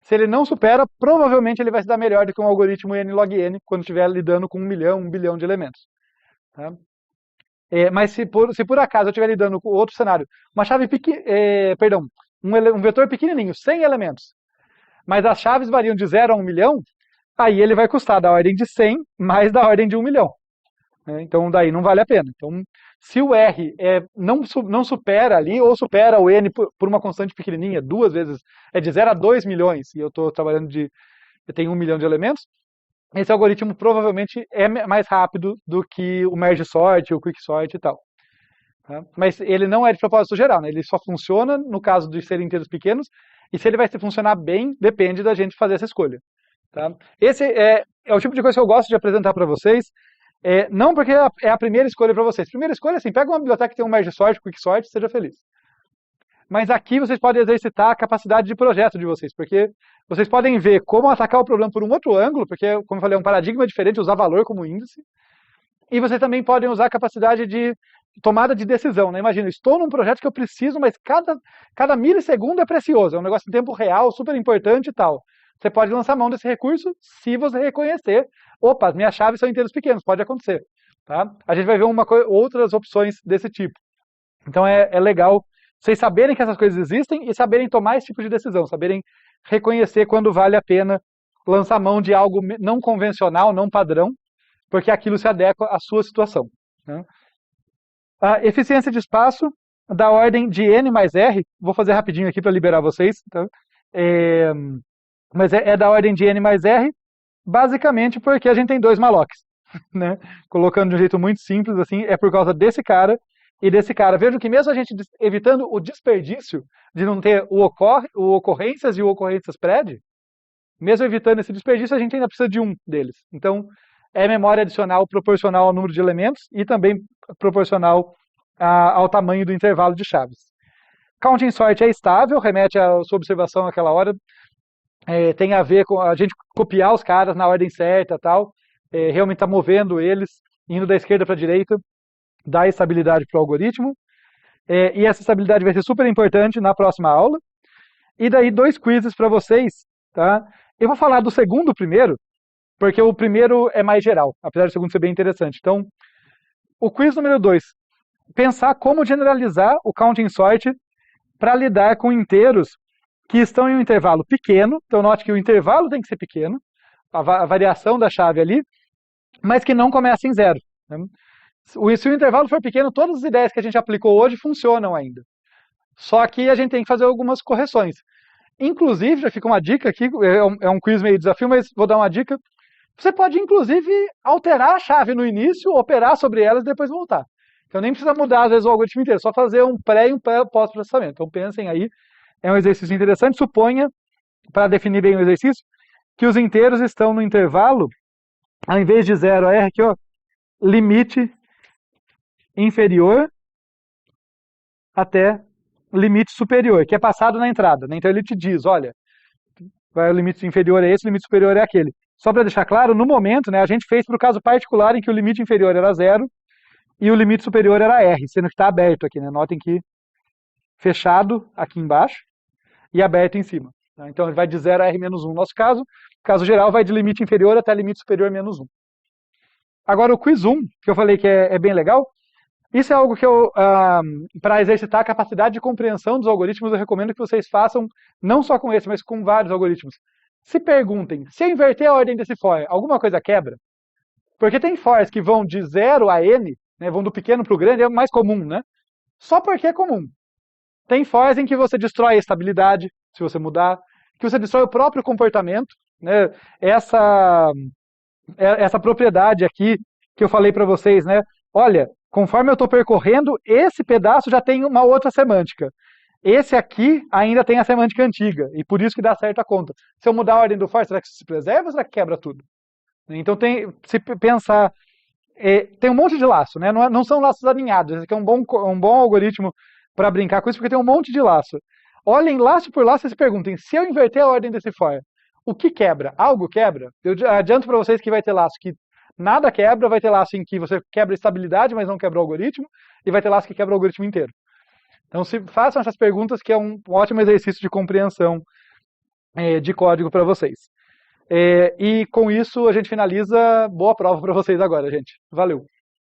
Se ele não supera, provavelmente ele vai se dar melhor do que um algoritmo N log N quando estiver lidando com 1 milhão, 1 bilhão de elementos. Tá? Mas se por acaso eu estiver lidando com outro cenário, uma chave um vetor pequenininho, 100 elementos, mas as chaves variam de 0 a 1 milhão, aí ele vai custar da ordem de 100 mais da ordem de 1 milhão. Então daí não vale a pena. Então, se o R não supera ali, ou supera o N por uma constante pequenininha, duas vezes, é de 0 a 2 milhões, e eu estou trabalhando eu tenho 1 milhão de elementos, esse algoritmo provavelmente é mais rápido do que o merge sort, o quick sort e tal. Tá? Mas ele não é de propósito geral, né? Ele só funciona no caso de serem inteiros pequenos, e se ele vai funcionar bem, depende da gente fazer essa escolha. Tá? Esse é o tipo de coisa que eu gosto de apresentar para vocês, não porque é a primeira escolha para vocês. Primeira escolha, assim, pega uma biblioteca que tem um merge sort, quick sort, seja feliz. Mas aqui vocês podem exercitar a capacidade de projeto de vocês, porque vocês podem ver como atacar o problema por um outro ângulo, porque, como eu falei, é um paradigma diferente, usar valor como índice. E vocês também podem usar a capacidade de tomada de decisão. Né? Imagina, estou num projeto que eu preciso, mas cada milissegundo é precioso, é um negócio em tempo real, super importante e tal. Você pode lançar mão desse recurso se você reconhecer, opa, as minhas chaves são inteiros pequenos, pode acontecer. Tá? A gente vai ver outras opções desse tipo. Então é legal vocês saberem que essas coisas existem e saberem tomar esse tipo de decisão, saberem reconhecer quando vale a pena lançar mão de algo não convencional, não padrão, porque aquilo se adequa à sua situação. Né? A eficiência de espaço da ordem de N mais R, vou fazer rapidinho aqui para liberar vocês, tá? Mas é da ordem de N mais R, basicamente porque a gente tem dois mallocs. Né? Colocando de um jeito muito simples, assim, é por causa desse cara e desse cara. Vejam que mesmo a gente evitando o desperdício de não ter o ocorrências e o ocorrências pred, mesmo evitando esse desperdício, a gente ainda precisa de um deles. Então, é memória adicional proporcional ao número de elementos e também proporcional ao tamanho do intervalo de chaves. Counting sort é estável, remete à sua observação naquela hora, tem a ver com a gente copiar os caras na ordem certa e tal, realmente está movendo eles, indo da esquerda para a direita, dá estabilidade para o algoritmo, e essa estabilidade vai ser super importante na próxima aula. E daí 2 quizzes para vocês. Tá? Eu vou falar do segundo primeiro, porque o primeiro é mais geral, apesar do segundo ser bem interessante. Então, o quiz número 2, pensar como generalizar o counting sort para lidar com inteiros que estão em um intervalo pequeno. Então, note que o intervalo tem que ser pequeno, a variação da chave ali, mas que não começa em 0. Né? Se o intervalo for pequeno, todas as ideias que a gente aplicou hoje funcionam ainda. Só que a gente tem que fazer algumas correções. Inclusive, já fica uma dica aqui, é um quiz meio desafio, mas vou dar uma dica. Você pode, inclusive, alterar a chave no início, operar sobre elas e depois voltar. Então nem precisa mudar, às vezes, o algoritmo inteiro, só fazer um pré e um pós-processamento. Então pensem aí, é um exercício interessante. Suponha, para definir bem o exercício, que os inteiros estão no intervalo, ao invés de 0 a r, aqui, ó, limite inferior até limite superior, que é passado na entrada, né? Então ele te diz, olha, o limite inferior é esse, o limite superior é aquele. Só para deixar claro, no momento, né, a gente fez para o caso particular em que o limite inferior era 0 e o limite superior era r, sendo que está aberto aqui, né? Notem que fechado aqui embaixo e aberto em cima. Né? Então ele vai de 0 a r menos 1 no nosso caso. No caso geral, vai de limite inferior até limite superior menos 1. Agora o quiz 1, que eu falei que é bem legal, isso é algo que eu, para exercitar a capacidade de compreensão dos algoritmos, eu recomendo que vocês façam, não só com esse, mas com vários algoritmos. Se perguntem, se eu inverter a ordem desse for, alguma coisa quebra? Porque tem fors que vão de 0 a n, né, vão do pequeno para o grande, é mais comum, né? Só porque é comum. Tem fors em que você destrói a estabilidade, se você mudar, que você destrói o próprio comportamento, né? Essa propriedade aqui que eu falei para vocês, né? Olha, conforme eu estou percorrendo, esse pedaço já tem uma outra semântica. Esse aqui ainda tem a semântica antiga, e por isso que dá certo a conta. Se eu mudar a ordem do for, será que isso se preserva ou será que quebra tudo? Então, se pensar, tem um monte de laço, né? Não são laços alinhados. Esse aqui é um bom algoritmo para brincar com isso, porque tem um monte de laço. Olhem laço por laço e se perguntem, se eu inverter a ordem desse for, o que quebra? Algo quebra? Eu adianto para vocês que vai ter laço que nada quebra, vai ter laço em que você quebra a estabilidade, mas não quebra o algoritmo, e vai ter laço que quebra o algoritmo inteiro. Então, façam essas perguntas, que é um ótimo exercício de compreensão de código para vocês. E com isso, a gente finaliza. Boa prova para vocês agora, gente. Valeu!